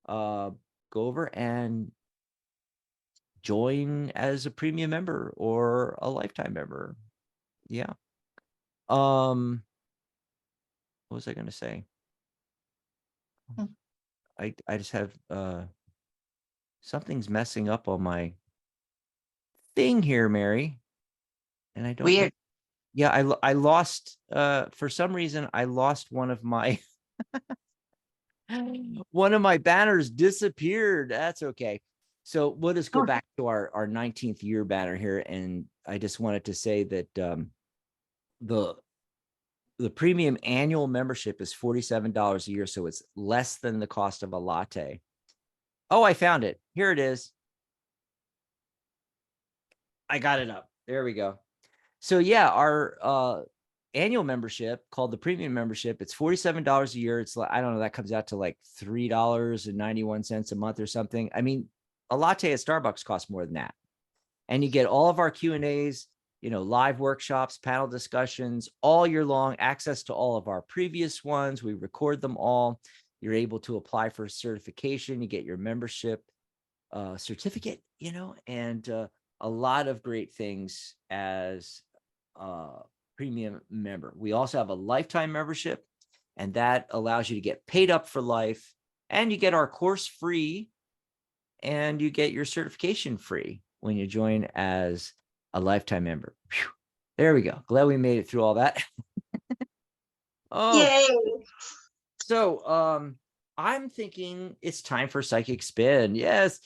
S1: go over and join as a premium member or a lifetime member. Yeah. What was I going to say? I just have something's messing up on my thing here, Mary, and I don't
S2: Weird.
S1: Yeah, I lost for some reason I lost one of my banners disappeared. That's okay. So we'll just go back to our 19th year banner here, and I just wanted to say that the premium annual membership is $47 a year, so it's less than the cost of a latte. Oh, I found it. Here it is. I got it up. There we go. So yeah, our annual membership called the premium membership, it's $47 a year. It's like, I don't know, that comes out to like $3.91 a month or something. I mean, a latte at Starbucks costs more than that. And you get all of our Q&As, live workshops, panel discussions all year long, access to all of our previous ones. We record them all. You're able to apply for certification. You get your membership certificate, and a lot of great things as a premium member. We also have a lifetime membership, and that allows you to get paid up for life, and you get our course free, and you get your certification free when you join as a lifetime member. Whew. There we go. Glad we made it through all that. Oh,
S2: yay!
S1: So I'm thinking it's time for Psychic Spin. Yes.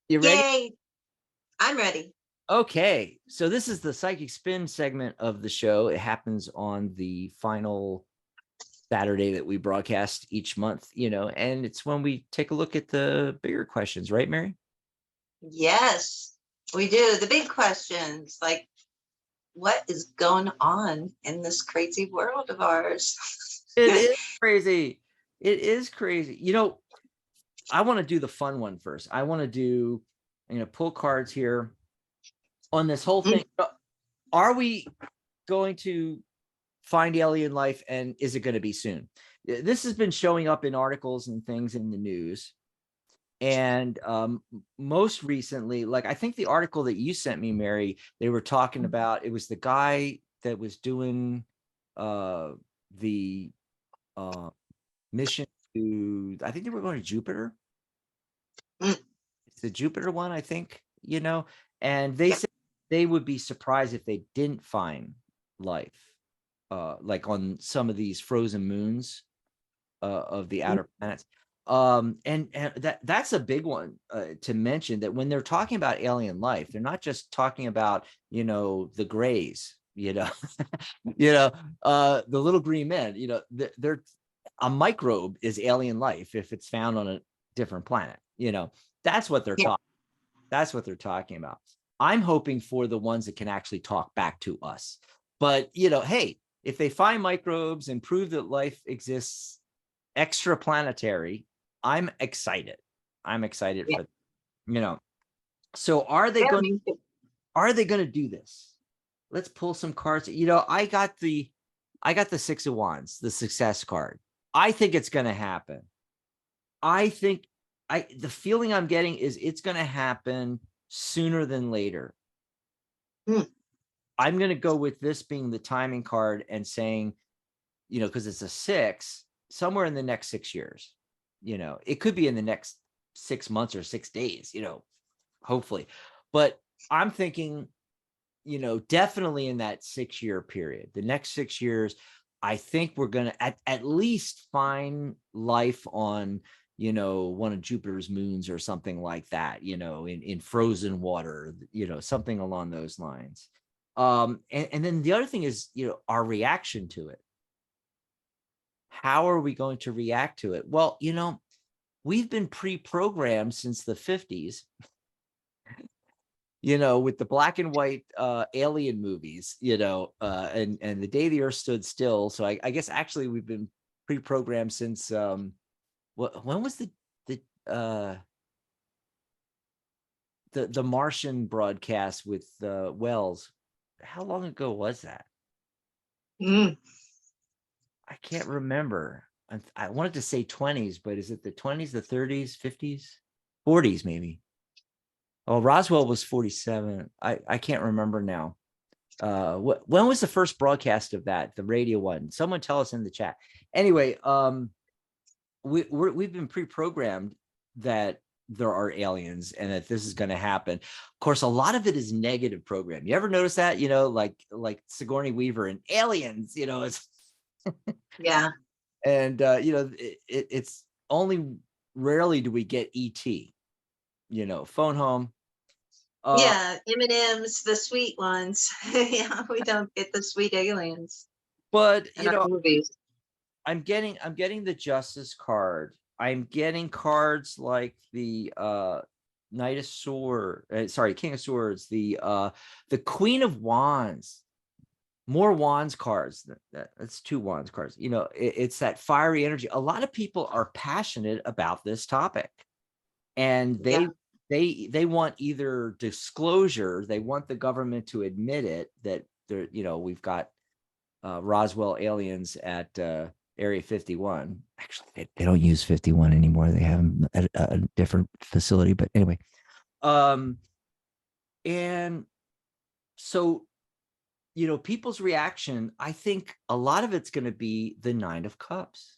S1: You ready?
S2: Yay! I'm ready.
S1: Okay, so this is the Psychic Spin segment of the show. It happens on the final Saturday that we broadcast each month, and it's when we take a look at the bigger questions, right, Mary?
S2: Yes, we do. The big questions, like what is going on in this crazy world of ours?
S1: It is crazy. It is crazy. I want to do the fun one first. I'm going to pull cards here on this whole thing. Are we going to find alien life, and is it going to be soon? This has been showing up in articles and things in the news. And most recently, like I think the article that you sent me, Mary, they were talking about, it was the guy that was doing the mission to, I think they were going to Jupiter. It's the Jupiter one, I think, and they said they would be surprised if they didn't find life, like on some of these frozen moons of the outer planets. And that's a big one to mention, that when they're talking about alien life, they're not just talking about, the grays, the little green men, they're a microbe is alien life if it's found on a different planet. That's what they're talking. That's what they're talking about. I'm hoping for the ones that can actually talk back to us. But, hey, if they find microbes and prove that life exists extraplanetary, I'm excited. I'm excited for, So are they going to do this? Let's pull some cards. I got the 6 of Wands, the success card. I think it's going to happen. The feeling I'm getting is it's going to happen sooner than later. I'm going to go with this being the timing card and saying, because it's a 6, somewhere in the next 6 years. It could be in the next 6 months or 6 days, hopefully. But I'm thinking, definitely in that 6-year period, the next 6 years, I think we're going to at least find life on, one of Jupiter's moons or something like that, in frozen water, something along those lines. And then the other thing is, our reaction to it. How are we going to react to it? Well, we've been pre-programmed since the 50s, with the black and white alien movies, and the day the Earth stood still. So I guess actually we've been pre-programmed since when was the Martian broadcast with Wells? How long ago was that? I can't remember. I wanted to say 20s, but is it the 20s, the 30s, 50s, 40s maybe? Oh, Roswell was 47. I can't remember now. When was the first broadcast of that, the radio one? Someone tell us in the chat. Anyway, we've been pre-programmed that there are aliens and that this is going to happen. Of course, a lot of it is negative program. You ever notice that? Like Sigourney Weaver and aliens. It's
S2: Yeah.
S1: And it's only rarely do we get ET. Phone home.
S2: Yeah, M&Ms, the sweet ones. Yeah, we don't get the sweet aliens.
S1: But
S2: in our movies.
S1: I'm getting the Justice card. I'm getting cards like the Knight of Swords, King of Swords, the Queen of Wands. More Wands cards. That's 2 Wands cards. It's that fiery energy. A lot of people are passionate about this topic, and they want either disclosure. They want the government to admit it, that there, we've got Roswell aliens at Area 51. Actually, they don't use 51 anymore. They have them at a different facility. But anyway, and so, people's reaction, I think a lot of it's going to be the 9 of Cups.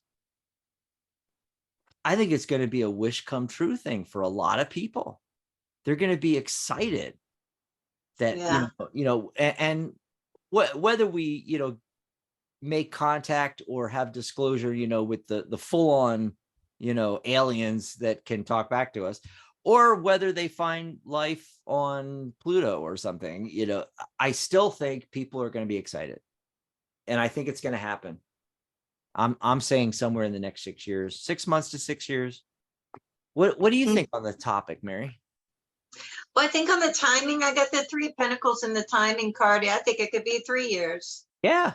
S1: I think it's going to be a wish come true thing for a lot of people. They're going to be excited that, and whether we, make contact or have disclosure, with the full on, aliens that can talk back to us, or whether they find life on Pluto or something, I still think people are going to be excited. And I think it's going to happen. I'm saying somewhere in the next 6 years, 6 months to 6 years. What do you think on the topic, Mary?
S2: Well, I think on the timing, I got the 3 of Pentacles in the timing card. I think it could be 3 years.
S1: Yeah.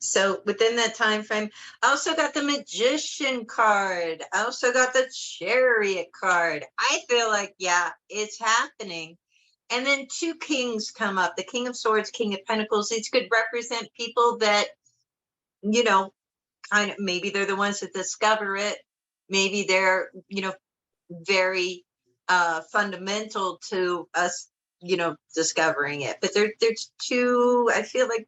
S2: So within that time frame, I also got the Magician card. I also got the Chariot card. I feel like, it's happening. And then 2 kings come up, the King of Swords, King of Pentacles. These could represent people that, kind of, maybe they're the ones that discover it. Maybe they're, very fundamental to us, discovering it. But there's 2, I feel like,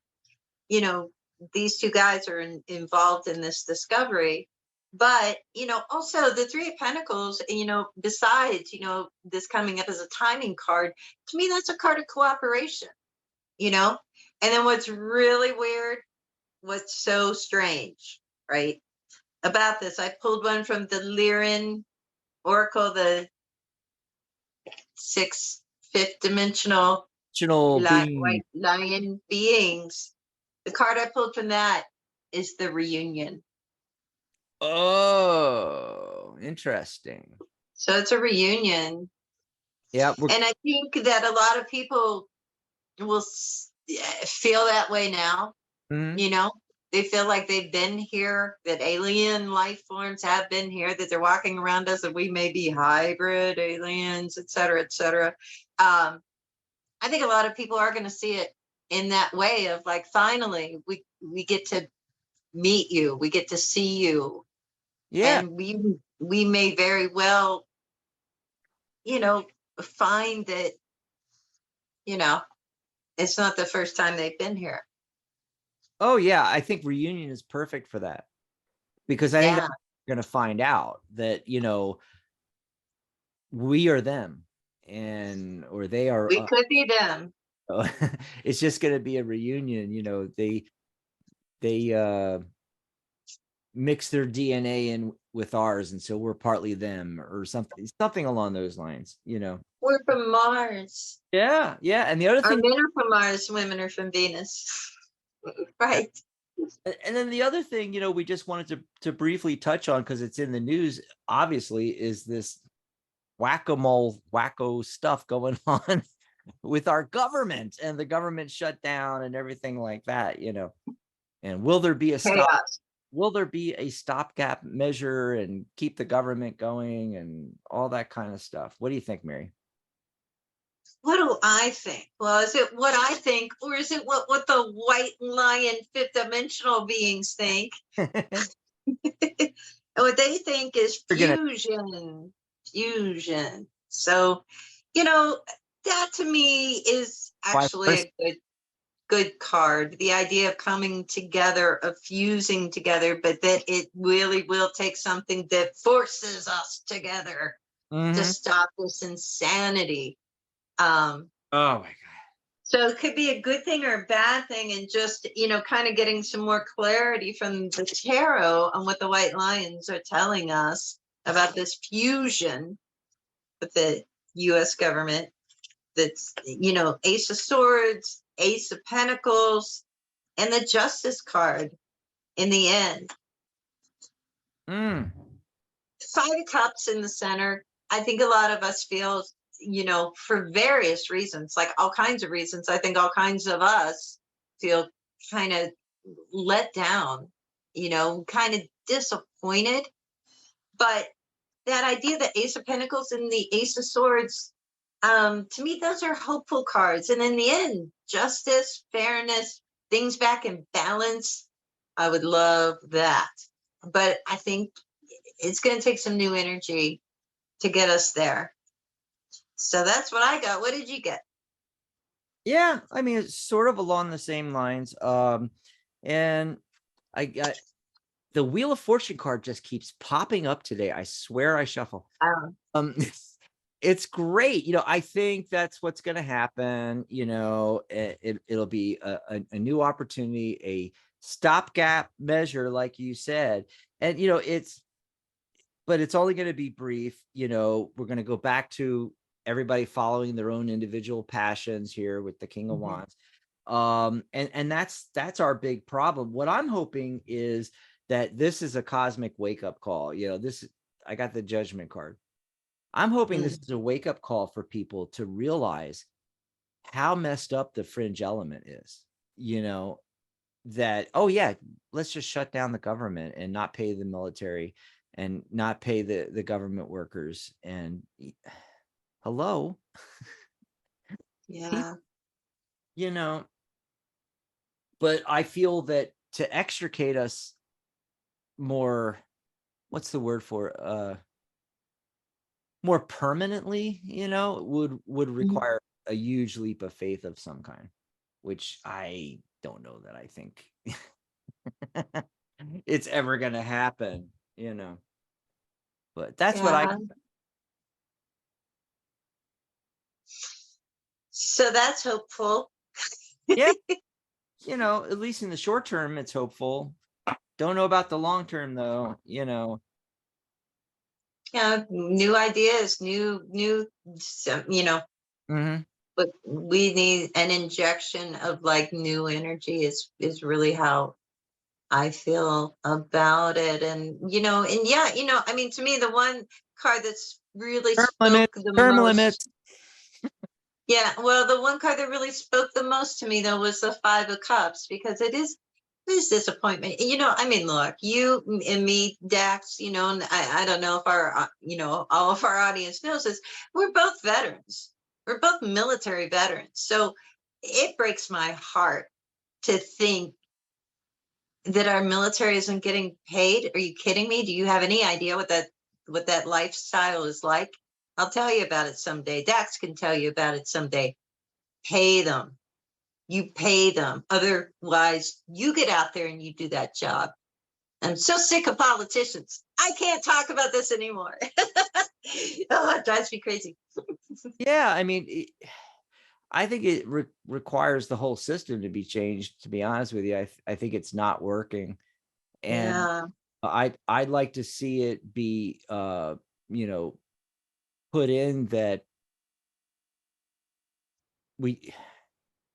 S2: these 2 guys are involved in this discovery. But, also the Three of Pentacles, besides, this coming up as a timing card, to me, that's a card of cooperation, And then what's really weird, what's so strange, right? About this, I pulled one from the Lyran Oracle, the fifth dimensional
S1: Being.
S2: white lion beings. The card I pulled from that is the reunion.
S1: Oh, interesting.
S2: So it's a reunion.
S1: Yeah.
S2: And I think that a lot of people will feel that way now.
S1: Mhm.
S2: They feel like they've been here, that alien life forms have been here, that they're walking around us, and we may be hybrid aliens, et cetera, et cetera. I think a lot of people are going to see it in that way of like, finally, we get to meet you, we get to see you,
S1: Yeah.
S2: and we may very well, find that, it's not the first time they've been here.
S1: Oh yeah, I think reunion is perfect for that, because I think
S2: Yeah.
S1: that we're going to find out that we are them, or they are
S2: We
S1: us.
S2: could be them.
S1: It's just going to be a reunion. They mix their DNA in with ours, and so we're partly them, or something along those lines.
S2: We're from Mars.
S1: Yeah, and the other
S2: Our
S1: thing,
S2: men are from Mars, women are from Venus. Right.
S1: and then the other thing, we just wanted to briefly touch on, because it's in the news, obviously, is this whack-a-mole wacko stuff going on with our government and the government shutdown and everything like that. And will there be a
S2: Chaos.
S1: stopgap measure and keep the government going and all that kind of stuff? What do you think, Mary?
S2: What do I think? Well, is it what I think, or is it what the white lion fifth dimensional beings think? And what they think is fusion. Fusion. So, that to me is actually a good card. The idea of coming together, of fusing together, but that it really will take something that forces us together to stop this insanity.
S1: Oh my God.
S2: So it could be a good thing or a bad thing, and just, kind of getting some more clarity from the tarot on what the white lions are telling us about this fusion with the US government. That's, Ace of Swords, Ace of Pentacles, and the Justice card in the end. Five of Cups in the center. I think a lot of us feel, for various reasons, like all kinds of reasons, I think all kinds of us feel kind of let down, kind of disappointed. But that idea, the Ace of Pentacles and the Ace of Swords, to me, those are hopeful cards. And in the end, justice, fairness, things back in balance. I would love that. But I think it's going to take some new energy to get us there. So that's what I got. What did you get?
S1: Yeah, I mean, it's sort of along the same lines. And I got the Wheel of Fortune card just keeps popping up today. I swear I shuffle. It's great. I think that's what's going to happen. It'll be a new opportunity, a stopgap measure, like you said. And, but it's only going to be brief. We're going to go back to everybody following their own individual passions here with the King of Wands. And that's our big problem. What I'm hoping is that this is a cosmic wake-up call. I got the Judgment card. I'm hoping this is a wake-up call for people to realize how messed up the fringe element is. That, oh yeah, let's just shut down the government and not pay the military and not pay the government workers. And hello.
S2: Yeah.
S1: But I feel that to extricate us more, what's the word for more permanently, would require a huge leap of faith of some kind, which I don't know that I think it's ever going to happen. But that's what I.
S2: Yeah. So that's hopeful.
S1: Yeah, at least in the short term, it's hopeful. Don't know about the long term though.
S2: Yeah, new ideas,
S1: Mhm.
S2: but we need an injection of like new energy is really how I feel about it. And I mean, to me, the one card that's really spoke the
S1: Term
S2: most.
S1: limits.
S2: Yeah, well, the one card that really spoke the most to me though was the Five of Cups, because it is disappointment. I mean, look, you and me, Dax, and I don't know if our, all of our audience knows this. We're both veterans. We're both military veterans. So it breaks my heart to think that our military isn't getting paid. Are you kidding me? Do you have any idea what that lifestyle is like? I'll tell you about it someday. Dax can tell you about it someday. Pay them. You pay them. Otherwise, you get out there and you do that job. I'm so sick of politicians. I can't talk about this anymore. Oh, it drives me crazy.
S1: Yeah, I mean, I think it requires the whole system to be changed. To be honest with you, I think it's not working, and
S2: Yeah.
S1: I'd like to see it be put in that we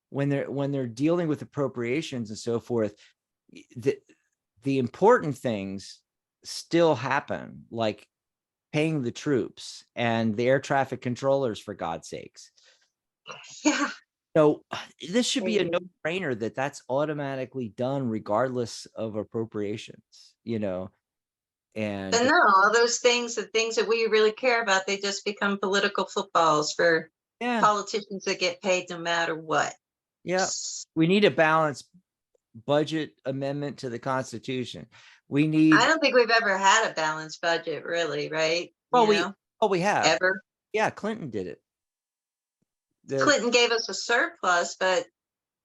S1: when they're dealing with appropriations and so forth, the important things still happen, like paying the troops and the air traffic controllers, for God's sakes.
S2: Yeah.
S1: So this should be a no-brainer that that's automatically done regardless of appropriations, and
S2: But no, all those things, the things that we really care about, they just become political footballs for
S1: yeah,
S2: politicians that get paid no matter what.
S1: yeah, we need a balanced budget amendment to the Constitution. We need,
S2: I don't think we've ever had a balanced budget, really, right?
S1: we have,
S2: Ever.
S1: yeah, Clinton did it.
S2: Clinton gave us a surplus, but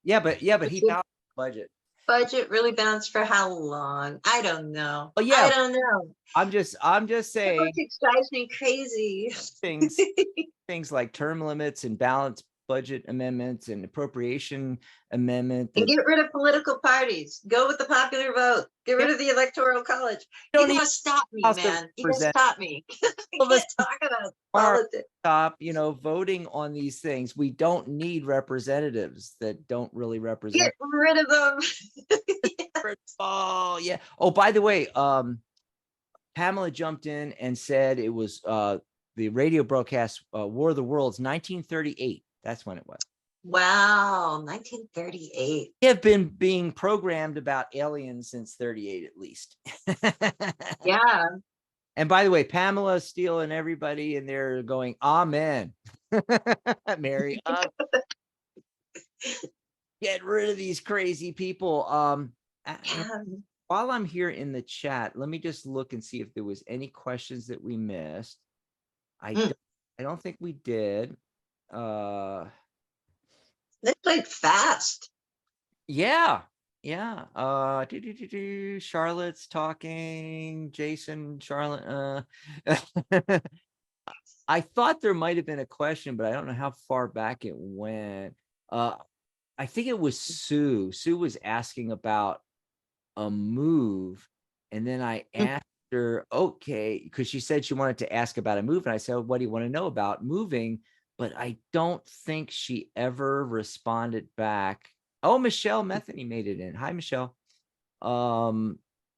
S1: but he balanced the budget.
S2: Budget really balanced for how long? I don't know.
S1: Oh yeah,
S2: I don't know.
S1: I'm just saying.
S2: Politics drives me crazy.
S1: Things like term limits and balanced budget amendments and appropriation amendment.
S2: And get rid of political parties. Go with the popular vote. Get rid of the electoral college. You gotta stop me, man. You gotta stop me. I can't talk about politics.
S1: Stop, voting on these things. We don't need representatives that don't really represent.
S2: Get rid of them.
S1: Oh yeah. Oh, by the way, Pamela jumped in and said it was the radio broadcast War of the Worlds, 1938. That's when it was.
S2: Wow, 1938.
S1: We have been being programmed about aliens since 38 at least.
S2: Yeah.
S1: And by the way, Pamela Steele and everybody in there going, amen. Mary, get rid of these crazy people. While I'm here in the chat, let me just look and see if there was any questions that we missed. I don't think we did.
S2: They played fast.
S1: Yeah. Charlotte's talking. Jason, Charlotte. I thought there might have been a question, but I don't know how far back it went. I think it was Sue. Sue was asking about a move, and then I asked her, okay, because she said she wanted to ask about a move, and I said, what do you want to know about moving? But I don't think she ever responded back. Oh, Michelle Metheny made it in. Hi, Michelle.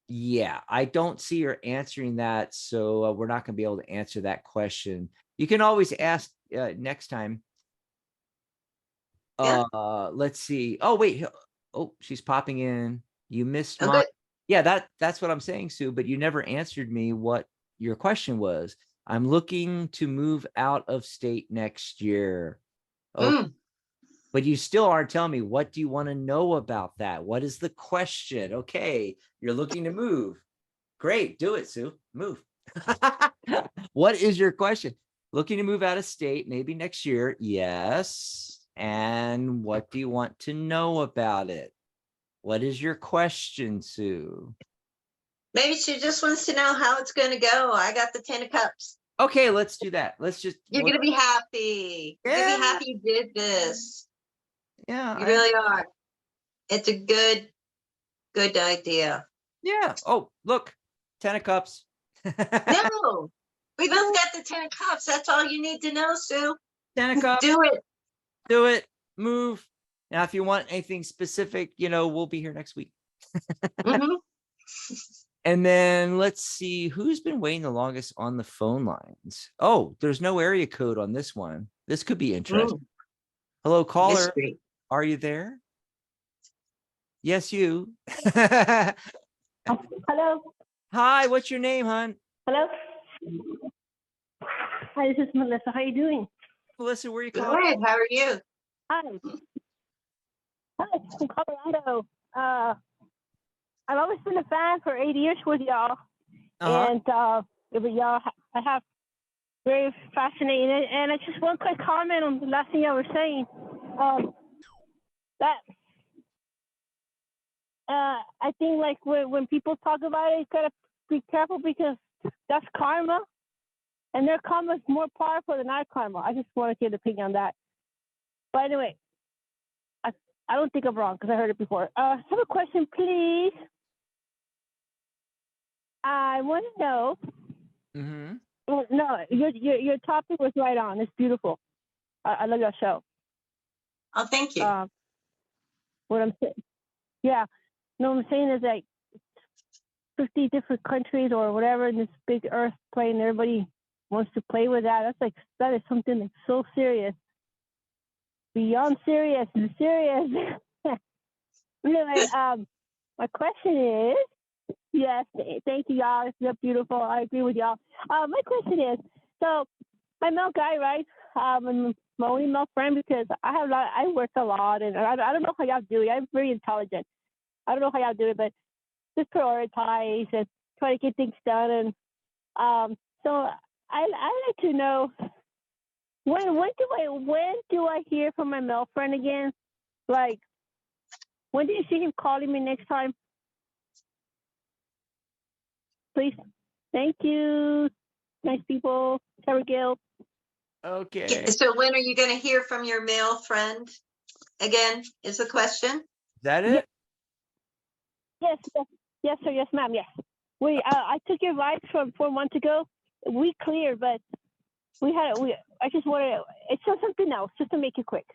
S1: Yeah, I don't see her answering that, so we're not going to be able to answer that question. You can always ask next time. Let's see. Oh, wait. Oh, she's popping in. You missed my. Yeah, that's what I'm saying, Sue, but you never answered me what your question was. I'm looking to move out of state next year. Okay. But you still aren't telling me, what do you want to know about that? What is the question? Okay, you're looking to move. Great, do it, Sue. Move. What is your question? Looking to move out of state, maybe next year. Yes. And what do you want to know about it? What is your question, Sue?
S2: Maybe she just wants to know how it's going to go. I got the 10 of cups.
S1: Okay, let's do that.
S2: You're going to be happy. You're going to be
S1: Yeah.
S2: happy you did this.
S1: Yeah.
S2: You really are. It's a good idea.
S1: Yeah. Oh, look, 10 of cups.
S2: No, we both got the 10 of cups. That's all you need to know, Sue.
S1: 10 of cups.
S2: Do it.
S1: Do it. Move. Now, if you want anything specific, we'll be here next week.
S2: Mhm.
S1: And then let's see who's been waiting the longest on the phone lines. Oh, there's no area code on this one. This could be interesting. Hello, caller.
S2: Mystery.
S1: Are you there? Yes, you.
S5: Hello.
S1: Hi, what's your name, hon?
S5: Hello. Hi, this is Melissa. How are you doing?
S1: Melissa, where are you calling?
S2: Good. How are you?
S5: Hi. Hi, from Colorado. I've always been a fan for 8 years with y'all.
S1: Uh-huh.
S5: And with y'all, I have very fascinating. And I just one quick comment on the last thing y'all were saying. That I think like when people talk about it, you gotta be careful because that's karma, and their karma is more powerful than our karma. I just want to get an opinion on that. But anyway, I don't think I'm wrong because I heard it before. I have a question, please. I want to know.
S1: Mm-hmm.
S5: Well, no, your topic was right on. It's beautiful. I love your show.
S2: Oh, thank you.
S5: What I'm saying, yeah. No, what I'm saying is like 50 different countries or whatever in this big earth plane. Everybody wants to play with that. That is something that's so serious, beyond serious and serious. Anyway, my question is, yes, thank you, y'all. It's beautiful. I agree with y'all. My question is, so my male guy, right? I'm my only male friend because I work a lot, and I don't know how y'all do it. I'm very intelligent. I don't know how y'all do it, but just prioritize and try to get things done. And so I like to know when do I hear from my male friend again? Like, when do you see him calling me next time? Please. Thank you. Nice people. Sarah Gill.
S1: Okay.
S2: So when are you going to hear from your male friend again, is the question?
S1: Is that it?
S5: Yes, sir. Yes, ma'am. Yes. I took your advice from 4 months ago. We cleared, but I just wanted, it's just something else, just to make it quick.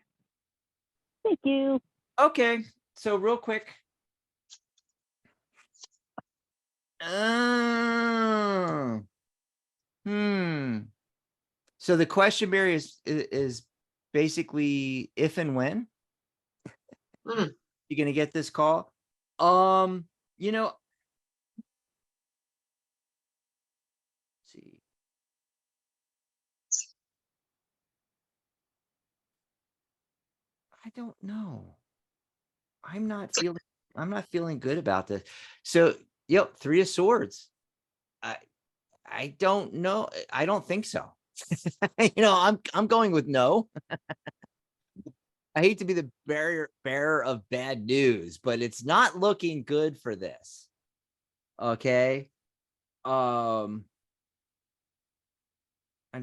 S5: Thank you.
S1: Okay. So real quick. So the question, Mary, is basically if and when
S2: Mm.
S1: you're gonna get this call. Let's see. I don't know. I'm not feeling good about this. So, yep, 3 of swords. I don't know. I don't think so. I'm going with no. I hate to be the bearer of bad news, but it's not looking good for this. Okay. I'm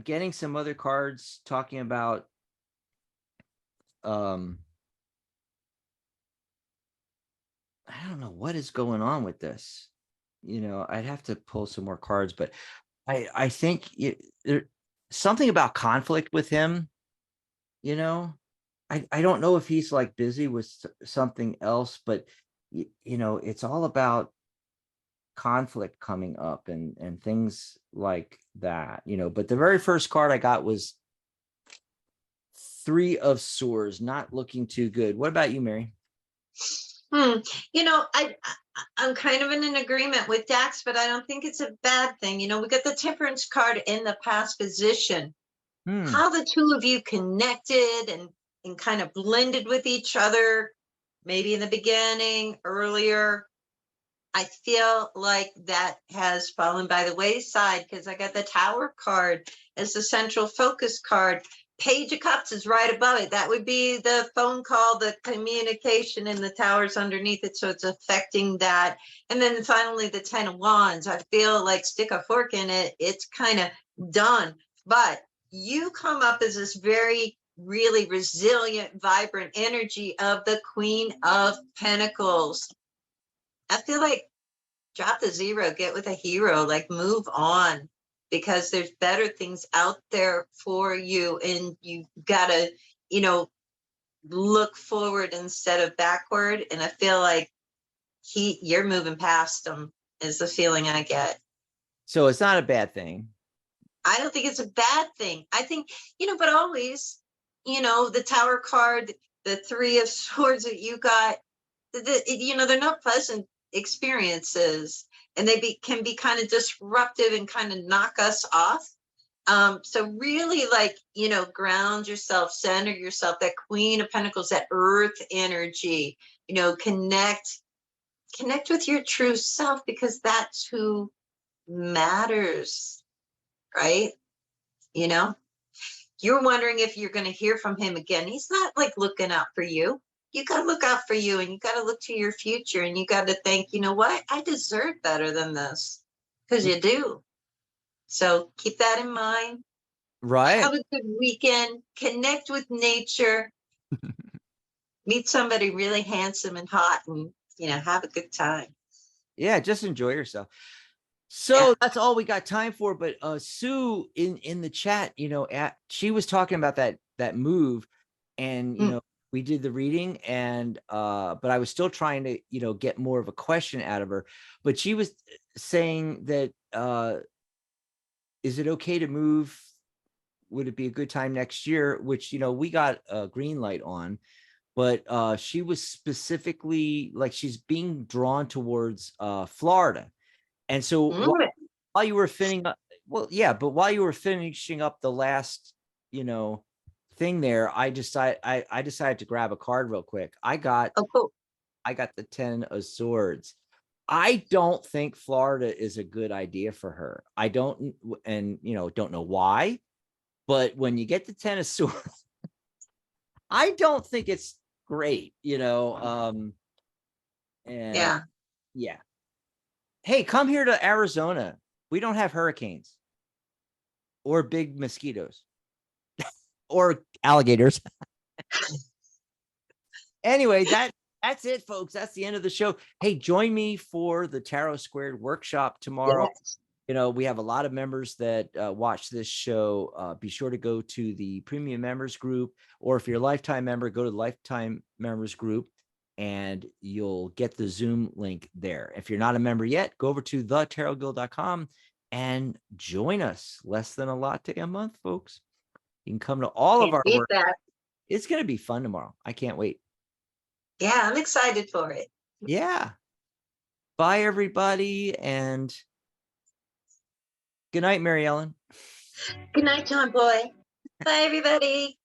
S1: getting some other cards talking about I don't know what is going on with this. I'd have to pull some more cards, but I think there's something about conflict with him. I don't know if he's like busy with something else, but it's all about conflict coming up and things like that. But the very first card I got was 3 of swords, not looking too good. What about you, Mary?
S2: I'm kind of in an agreement with Dax, but I don't think it's a bad thing. We got the Temperance card in the past position. How the two of you connected and kind of blended with each other, maybe in the beginning, earlier. I feel like that has fallen by the wayside because I got the Tower card as the central focus card. Page of Cups is right above it. That would be the phone call, the communication, and the towers underneath it. So it's affecting that. And then finally, the 10 of Wands. I feel like stick a fork in it. It's kind of done. But you come up as this very, really resilient, vibrant energy of the Queen of Pentacles. I feel like drop the zero, get with a hero, like move on, because there's better things out there for you, and you gotta, look forward instead of backward. And I feel like you're moving past them is the feeling I get.
S1: So it's not a bad thing.
S2: I don't think it's a bad thing. I think, but always, the Tower card, the Three of Swords that you got, they're not pleasant experiences, and they can be kind of disruptive and kind of knock us off. So really, ground yourself, center yourself, that Queen of Pentacles, that earth energy, connect with your true self, because that's who matters, right? You're wondering if you're going to hear from him again. He's not looking out for you. You got to look out for you, and you got to look to your future, and you got to think, you know what? I deserve better than this, because you do. So keep that in mind.
S1: Right.
S2: Have a good weekend. Connect with nature. Meet somebody really handsome and hot, and, have a good time.
S1: Yeah, just enjoy yourself. So that's all we got time for. But Sue in the chat, she was talking about that move, and we did the reading, and but I was still trying to get more of a question out of her. But she was saying that is it okay to move? Would it be a good time next year? Which we got a green light on, but she was specifically she's being drawn towards Florida. And so while you were finishing up, but while you were finishing up the last, thing there, I decided to grab a card real quick. I got the 10 of Swords. I don't think Florida is a good idea for her. I don't, and don't know why, but when you get the 10 of Swords, I don't think it's great, and yeah. Hey, come here to Arizona. We don't have hurricanes or big mosquitoes or alligators. Anyway, that's it, folks. That's the end of the show. Hey, join me for the Tarot Squared workshop tomorrow. Yes. We have a lot of members that watch this show. Be sure to go to the premium members group, or if you're a lifetime member, go to the lifetime members group, and you'll get the Zoom link there. If you're not a member yet, go over to thetarotguild.com and join us. Less than a latte a month, folks. You can come to all of our work. It's going to be fun tomorrow. I can't wait.
S2: Yeah, I'm excited for it.
S1: Yeah. Bye, everybody. And good night, Mary Ellen.
S2: Good night, John Boy. Bye, everybody.